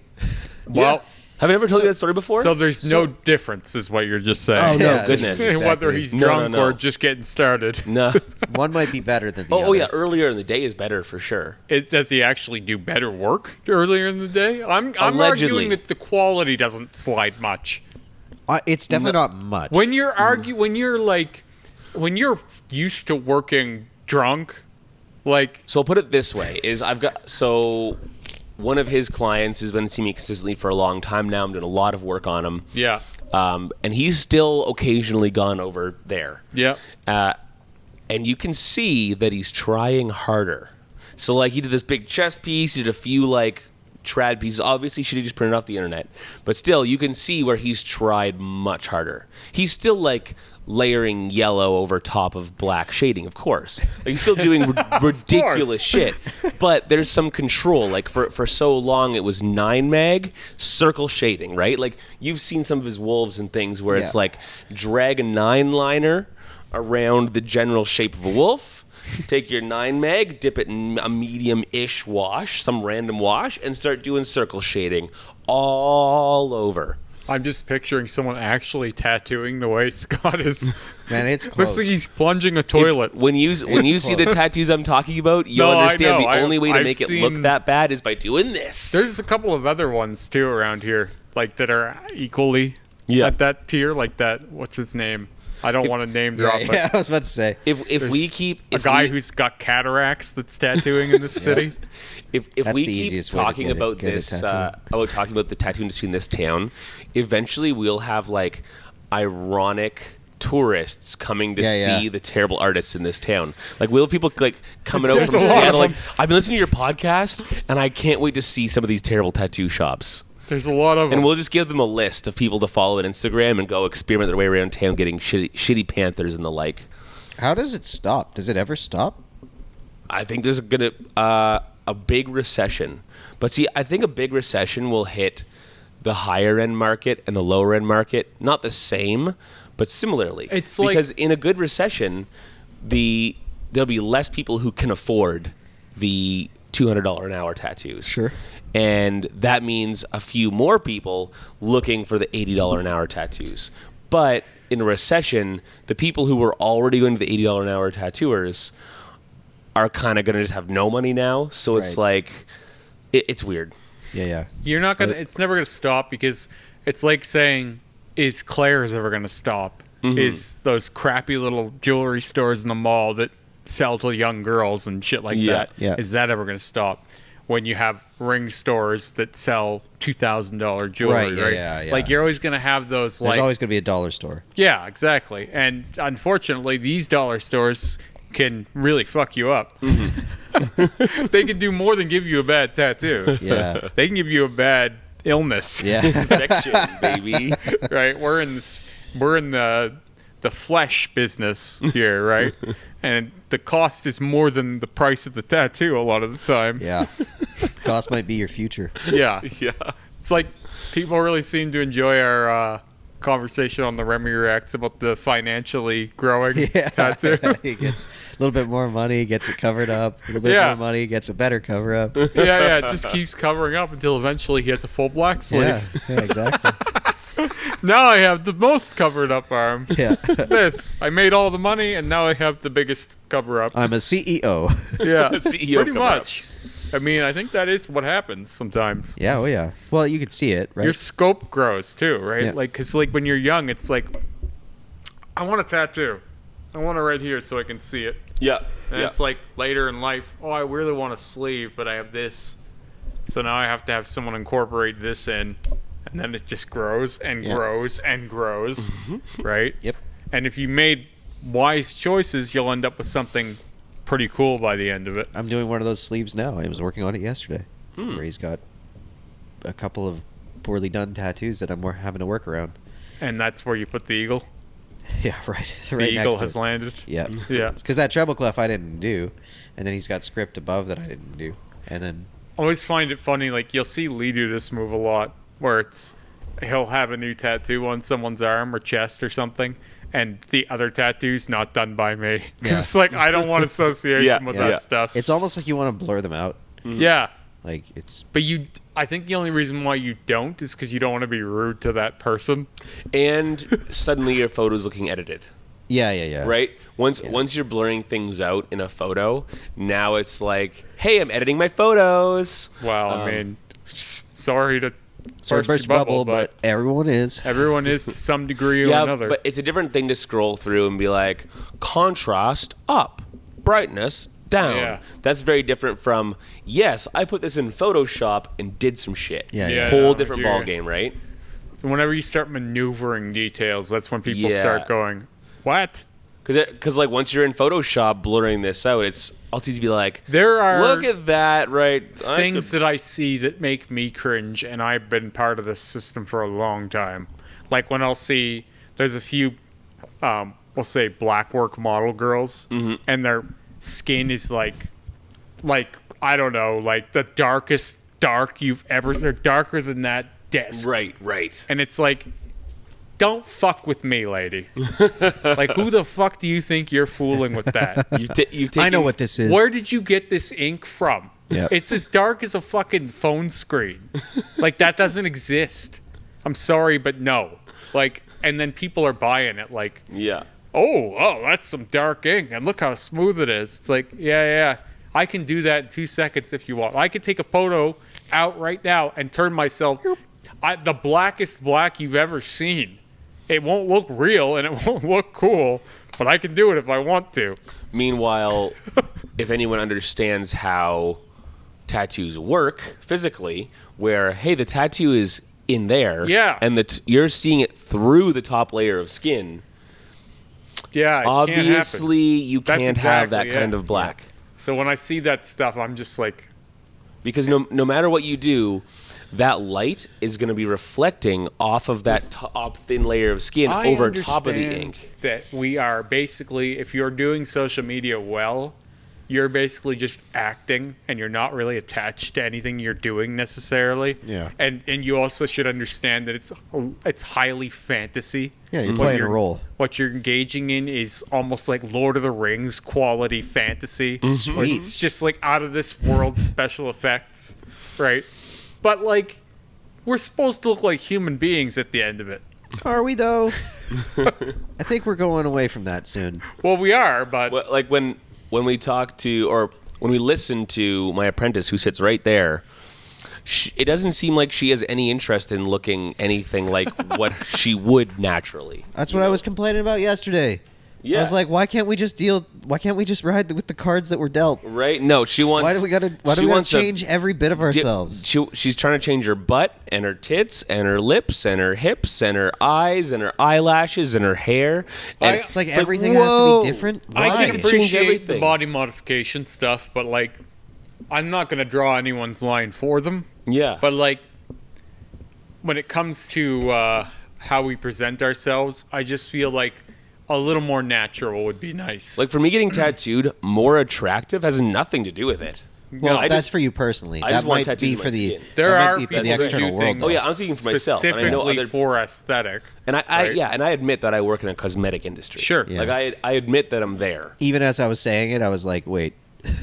Well, Yeah. Have I ever told you that story before? so there's no difference, is what you're just saying. Oh, no, Yeah, goodness. exactly. Whether he's No, drunk no. or just getting started. No. One might be better than the other. Oh, yeah. Earlier in the day is better for sure. Does he actually do better work earlier in the day? I'm Allegedly. arguing that the quality doesn't slide much. It's definitely not much. When you're when you're used to working drunk, like So I'll put it this way: one of his clients has been seeing me consistently for a long time now. I'm doing a lot of work on him. yeah, And he's still occasionally gone over there. yeah. And you can see that he's trying harder. So, like, he did this big chest piece, he did a few, like, trad pieces. Obviously, should he just print it off the internet? But still, you can see where he's tried much harder. He's still, like, layering yellow over top of black shading, of course. Like, he's still doing ridiculous shit. But there's some control. Like, for so long, it was 9 mag circle shading, right? Like, you've seen some of his wolves and things where it's like, drag a 9 liner around the general shape of a wolf, take your 9 mag, dip it in a medium-ish wash, some random wash, and start doing circle shading all over. I'm just picturing someone actually tattooing the way Scott is. Man, it's Looks close. like he's plunging a toilet. When you see the tattoos I'm talking about, you'll No, I understand know. the only way to I've make it seen- look that bad is by doing this. There's a couple of other ones too around here, like that are equally at that tier. Like that. What's his name? I don't want to name drop. yeah, I was about to say. If we keep a guy who's got cataracts that's tattooing in this city. If That's we the keep easiest way to talking get about a this, tattoo. about talking about the tattoo industry in this town, eventually we'll have like ironic tourists coming to see the terrible artists in this town. Like we'll have people like coming over There's from a lot of Seattle. Like them. I've been listening to your podcast, and I can't wait to see some of these terrible tattoo shops. There's a lot of And them. we'll just give them a list of people to follow on Instagram and go experiment their way around town, getting shitty panthers and the like. How does it stop? Does it ever stop? I think there's gonna a big recession, but see, I think a big recession will hit the higher end market and the lower end market, not the same, but similarly. It's like- because in a good recession, there'll be less people who can afford the $200 an hour tattoos. Sure. And that means a few more people looking for the $80 an hour tattoos. But in a recession, the people who were already going to the $80 an hour tattooers are kind of going to just have no money now. So it's Right. like, it's weird. Yeah. You're not gonna. It's never gonna stop because it's like saying, "Is Claire's ever gonna stop?" Is those crappy little jewelry stores in the mall that sell to young girls and shit like Yeah. that? Yeah. Is that ever gonna stop? when you have ring stores that sell $2,000 jewelry, Right, right? yeah. Like you're always going to have those. There's like, always going to be a dollar store. yeah, exactly. And unfortunately, these dollar stores can really fuck you up. They can do more than give you a bad tattoo. Yeah. They can give you a bad illness. Yeah. Infection, baby. Right. We're in the flesh business here, right? And the cost is more than the price of the tattoo a lot of the time. Yeah. Cost might be your future. Yeah. Yeah. It's like people really seem to enjoy our conversation on the Remy Reacts about the financially growing tattoo. He gets a little bit more money, gets it covered up. A little bit Yeah. more money, gets a better cover up. Yeah, it just keeps covering up until eventually he has a full black sleeve. Yeah, exactly. Now I have the most covered up arm. Yeah. I made all the money, and now I have the biggest cover up. I'm a CEO. Yeah, CEO pretty cover-ups. much. I mean, I think that is what happens sometimes. Yeah, oh yeah. Well, you can see it, right? Your scope grows too, right? Yeah. Like, cause like when you're young, it's like, I want a tattoo. I want it right here so I can see it. Yeah. And yeah. it's like later in life, oh, I really want a sleeve, but I have this. So now I have to have someone incorporate this in. And then it just grows and Yeah. grows and grows, right? Yep. And if you made wise choices, you'll end up with something pretty cool by the end of it. I'm doing one of those sleeves now. I was working on it yesterday. Where he's got a couple of poorly done tattoos that I'm having to work around. And that's where you put the eagle. Yeah, right. The Right eagle next to has it. landed. Yeah. Yeah. Because that treble clef I didn't do. And then he's got script above that I didn't do. And then I always find it funny, like you'll see Lee do this move a lot, where he'll have a new tattoo on someone's arm or chest or something, and the other tattoo's not done by me. Because Yeah. it's like, I don't want association Yeah, with yeah. that stuff. it's almost like you want to blur them out. Yeah. Like it's But I think the only reason why you don't is because you don't want to be rude to that person. And suddenly your photo's looking edited. yeah. Right? Once you're blurring things out in a photo, now it's like, hey, I'm editing my photos. Well, I mean, sorry to Sorry, burst your bubble, but everyone is. everyone is to some degree or Yeah, another. but it's a different thing to scroll through and be like, contrast up, brightness down. Yeah. That's very different from, yes, I put this in Photoshop and did some shit. Yeah, Yeah, Whole no, different you're- ball game, right? Whenever you start maneuvering details, that's when people Yeah. start going, what? Because like once you're in Photoshop blurring this out, it's all to be like, There are look at that, right? things that I see that make me cringe, and I've been part of this system for a long time. Like when I'll see, there's a few, we'll say black work model girls, and their skin is like I don't know, like the darkest dark you've ever. They're darker than that desk, right. and it's like, don't fuck with me, lady. Like, who the fuck do you think you're fooling with that? You've taken, I know what this is. Where did you get this ink from? Yeah. It's as dark as a fucking phone screen. Like, that doesn't exist. I'm sorry, but no. Like, and then people are buying it like, Yeah. oh, that's some dark ink, and look how smooth it is. It's like, yeah. I can do that in 2 seconds if you want. I could take a photo out right now and turn myself the blackest black you've ever seen. It won't look real and it won't look cool, but I can do it if I want to. Meanwhile, if anyone understands how tattoos work physically, where, hey, the tattoo is in there, Yeah. and you're seeing it through the top layer of skin, Yeah, it obviously you That's can't have exactly that kind it. of black. can't happen. So when I see that stuff, I'm just like, Because no matter what you do, that light is going to be reflecting off of that top thin layer of skin I over top of the understand ink. that we are basically, if you're doing social media well, you're basically just acting and you're not really attached to anything you're doing necessarily. Yeah. And you also should understand that it's highly fantasy. Yeah, you're What playing a role. What you're engaging in is almost like Lord of the Rings quality fantasy. Where Sweet. It's just like out of this world special effects, right? But like, we're supposed to look like human beings at the end of it. Are we though? I think we're going away from that soon. Well, we are, but Well, like when we talk to, or when we listen to my apprentice who sits right there, it doesn't seem like she has any interest in looking anything like what she would naturally. That's what I was complaining about yesterday. Yeah. I was like, why can't we just ride with the cards that were dealt? Right? No, she wants. Why do we gotta change every bit of ourselves? She's trying to change her butt and her tits and her lips and her hips and her eyes and her eyelashes and her hair. And it's like everything has to be different. Why? I can Change appreciate the everything. body modification stuff, but like, I'm not going to draw anyone's line for them. Yeah. But like, when it comes to how we present ourselves, I just feel like a little more natural would be nice. Like for me, getting tattooed more attractive has nothing to do with it. Well, I that's just- for you personally. I that just want might be tattoos for on my the skin. There that are might be for people the that external do world. things Oh yeah, I'm speaking for myself. And I know specifically other, for aesthetic. and I right? yeah, and I admit that I work in a cosmetic industry. Sure. Yeah. Like I admit that I'm there. Even as I was saying it, I was like, wait.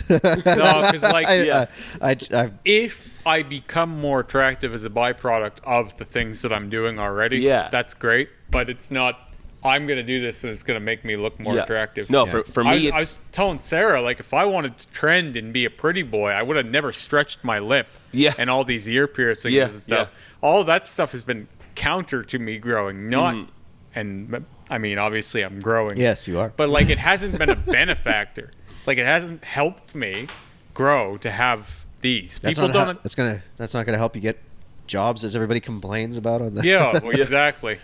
No, because like, I if I become more attractive as a byproduct of the things that I'm doing already, Yeah. that's great. But it's not. I'm going to do this, and it's going to make me look more Yeah. attractive. No, Yeah. for I me, was it's telling Sarah, like, if I wanted to trend and be a pretty boy, I would have never stretched my lip. Yeah. And all these ear piercings Yeah, and stuff. All that stuff has been counter to me growing, not. Mm-hmm. And I mean, obviously, I'm growing. yes, you are. But like, it hasn't been a benefactor. Like, it hasn't helped me grow to have these. That's People not don't. that's not gonna help you get jobs as everybody complains about on the Yeah, well, exactly.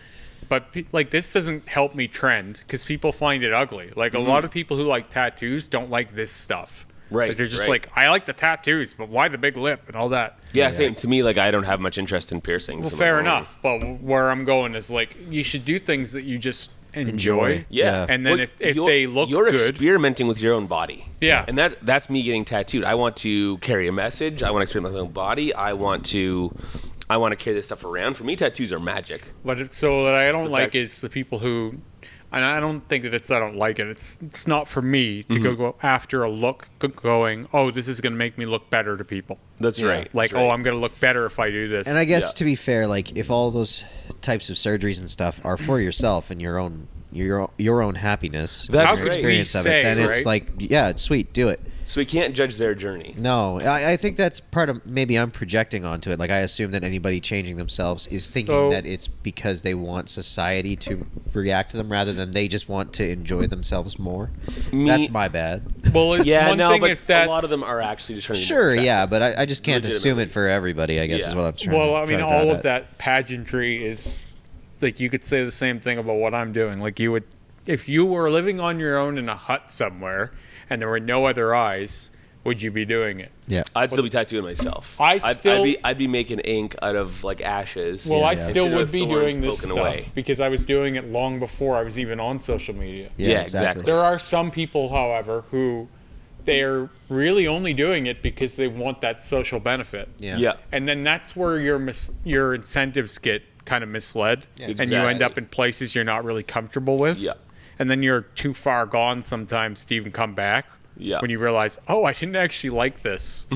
But like, this doesn't help me trend because people find it ugly. Like a lot of people who like tattoos don't like this stuff. Right, Like, they're just right. like, I like the tattoos, but why the big lip and all that? yeah, same to me. Like I don't have much interest in piercings. Well, I'm fair like, oh. enough. But where I'm going is like, you should do things that you just enjoy. Yeah, And then Well, if you're- they look you're good, experimenting with your own body. Yeah. and that's me getting tattooed. I want to carry a message. I want to experiment with my own body. I want to carry this stuff around. For me, tattoos are magic. but it's so that I don't like fact- is the people who, and I don't think that it's I don't like it. It's not for me to Mm-hmm. go after a look going, oh, this is going to make me look better to people. That's Yeah. right. Like, That's right. oh, I'm going to look better if I do this. And I guess Yeah. to be fair, like if all those types of surgeries and stuff are for yourself and your own happiness, That's your right. experience We of say, it, then it's right? like, yeah, it's sweet, do it. So we can't judge their journey. No, I think that's part of maybe I'm projecting onto it. Like I assume that anybody changing themselves is thinking So- that it's because they want society to react to them rather than they just want to enjoy themselves more. That's my bad. well, it's Yeah, one no, thing but if that's a lot of them are actually just trying to be Sure, more yeah, but I just can't assume it Legitimately. for everybody, I guess Yeah. is what I'm trying Well, to I mean, trying to all drive of that pageantry is like you could say the same thing about what I'm doing. Like you would, if you were living on your own in a hut somewhere and there were no other eyes, would you be doing it? Yeah. I'd still be tattooing myself. I'd be making ink out of like ashes. Well, I yeah. still Instead would of be thorns doing this poking stuff away. because I was doing it long before I was even on social media. Yeah, exactly. There are some people, however, who they're really only doing it because they want that social benefit. Yeah. Yeah. And then that's where your incentives get kind of misled, Yeah. and you end Exactly. up in places you're not really comfortable with. Yeah. And then you're too far gone sometimes to even come back. Yeah. When you realize, oh, I didn't actually like this,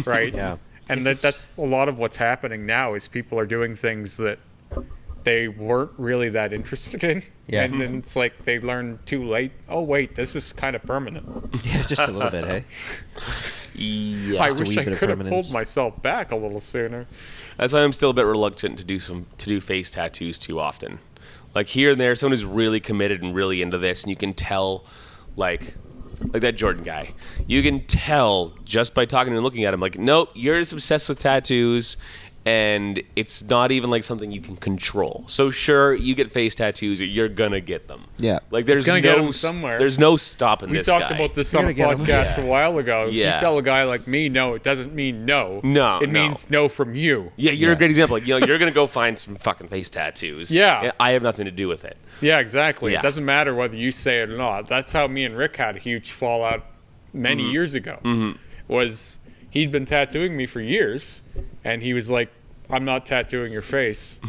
right? Yeah. And that's a lot of what's happening now is people are doing things that they weren't really that interested in. Yeah. And then it's like they learn too late. Oh wait, this is kind of permanent. Yeah, just a little bit, hey. Yeah. I Just a wish wee I bit of could have permanence. pulled myself back a little sooner. That's why I'm still a bit reluctant to do face tattoos too often. Like here and there, someone who's really committed and really into this, and you can tell, like that Jordan guy. You can tell just by talking and looking at him, like, nope, you're just obsessed with tattoos, and it's not even like something you can control. So sure, you get face tattoos, you're gonna get them. Yeah. Like there's gonna get no 'em somewhere. There's no stopping We this talked guy. about this You're on a gonna get 'em. podcast Yeah. a while ago. Yeah. You tell a guy like me no, it doesn't mean no. No, It no. means no from you. Yeah, you're Yeah. a great example. Like, you're gonna go find some fucking face tattoos. Yeah. And I have nothing to do with it. Yeah, exactly. Yeah. It doesn't matter whether you say it or not. That's how me and Rick had a huge fallout many Mm-hmm. years ago. Was he'd been tattooing me for years, and he was like, "I'm not tattooing your face.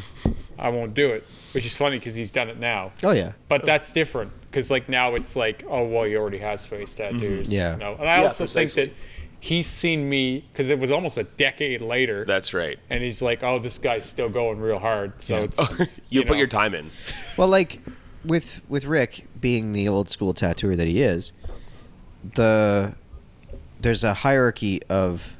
I won't do it." Which is funny because he's done it now. Oh yeah. But that's different because like now it's like, oh well, he already has face tattoos. Yeah. No. And I Yeah, also think precisely. that he's seen me because it was almost a decade later. That's right. and he's like, oh, this guy's still going real hard. So it's You put know. your time in. Well, like with Rick being the old school tattooer that he is, there's a hierarchy of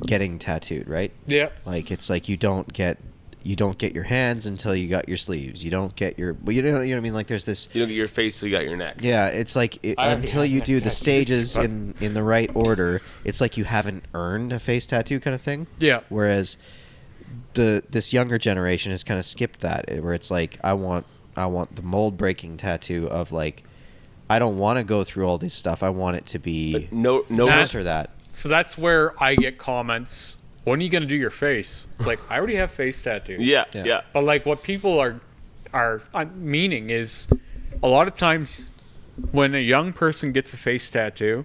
getting tattooed, right? yeah. Like it's like you don't get you don't get your hands until you got your sleeves. You don't get your, well, you know what I mean? Like there's this. You don't get your face till you got your neck. Yeah, it's like already until have you neck do the tattoos, stages but- in the right order, it's like you haven't earned a face tattoo kind of thing. Yeah. Whereas this younger generation has kind of skipped that, where it's like I want the mold breaking tattoo of like I don't want to go through all this stuff. I want it to be No, this or that. So that's where I get comments. When are you gonna do your face? It's like I already have face tattoos. Yeah, Yeah. yeah. But like what people are meaning is a lot of times when a young person gets a face tattoo,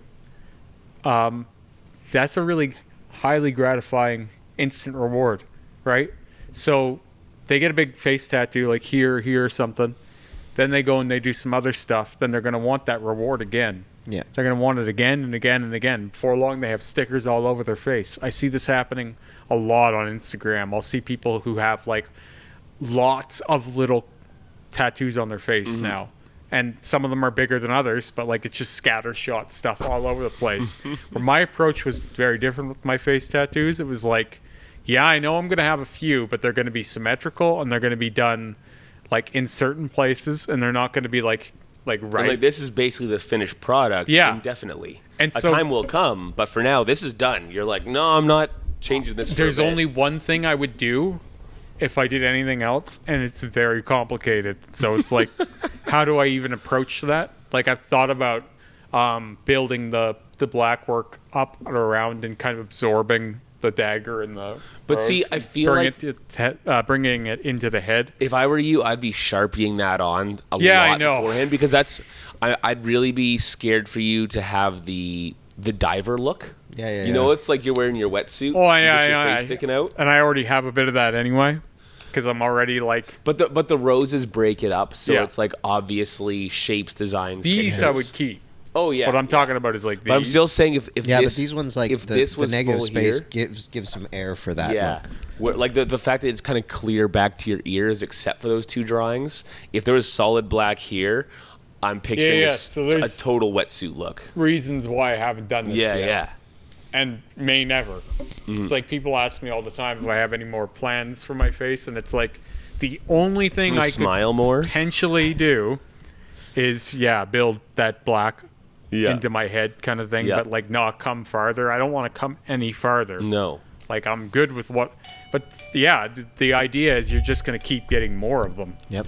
that's a really highly gratifying instant reward, right? So they get a big face tattoo like here or something. Then they go and they do some other stuff. Then they're going to want that reward again. Yeah. They're going to want it again and again and again. Before long, they have stickers all over their face. I see this happening a lot on Instagram. I'll see people who have like lots of little tattoos on their face now. And some of them are bigger than others, but like it's just scattershot stuff all over the place. Where my approach was very different with my face tattoos. It was like, yeah, I know I'm going to have a few, but they're going to be symmetrical and they're going to be done like in certain places, and they're not going to be like right. And like this is basically the finished product. Yeah. Indefinitely. And a so- time will come, but for now, this is done. You're like, no, I'm not changing this. For There's a bit. only one thing I would do if I did anything else, and it's very complicated. So it's like, how do I even approach that? Like I've thought about building the black work up and around and kind of absorbing the dagger and the. But see, rose I and feel bringing it into the head. If I were you, I'd be sharpieing that on a Yeah, I lot know. beforehand because I'd really be scared for you to have the diver look. Yeah. You know, it's like you're wearing your wetsuit. Oh and yeah, just your yeah, face sticking out. And I already have a bit of that anyway, because I'm already like But the roses break it up, so Yeah. it's like obviously shapes, designs. these. I pictures. would keep. Oh yeah. What I'm yeah. talking about is like these. But I'm still saying if Yeah, this, but these ones like if the this was negative full space here, gives some air for that yeah, look. where, like the fact that it's kind of clear back to your ears, except for those two drawings. If there was solid black here, I'm picturing Yeah, a so a there's- total wetsuit look. reasons why I haven't done this Yeah, yet. yeah. And may never. It's like people ask me all the time, do I have any more plans for my face? And it's like the only thing I Smile could more. potentially do is build that black into my head kind of thing, Yeah. but like not come farther. I don't want to come any farther. No. Like I'm good with what, but yeah, the idea is you're just going to keep getting more of them. Yep.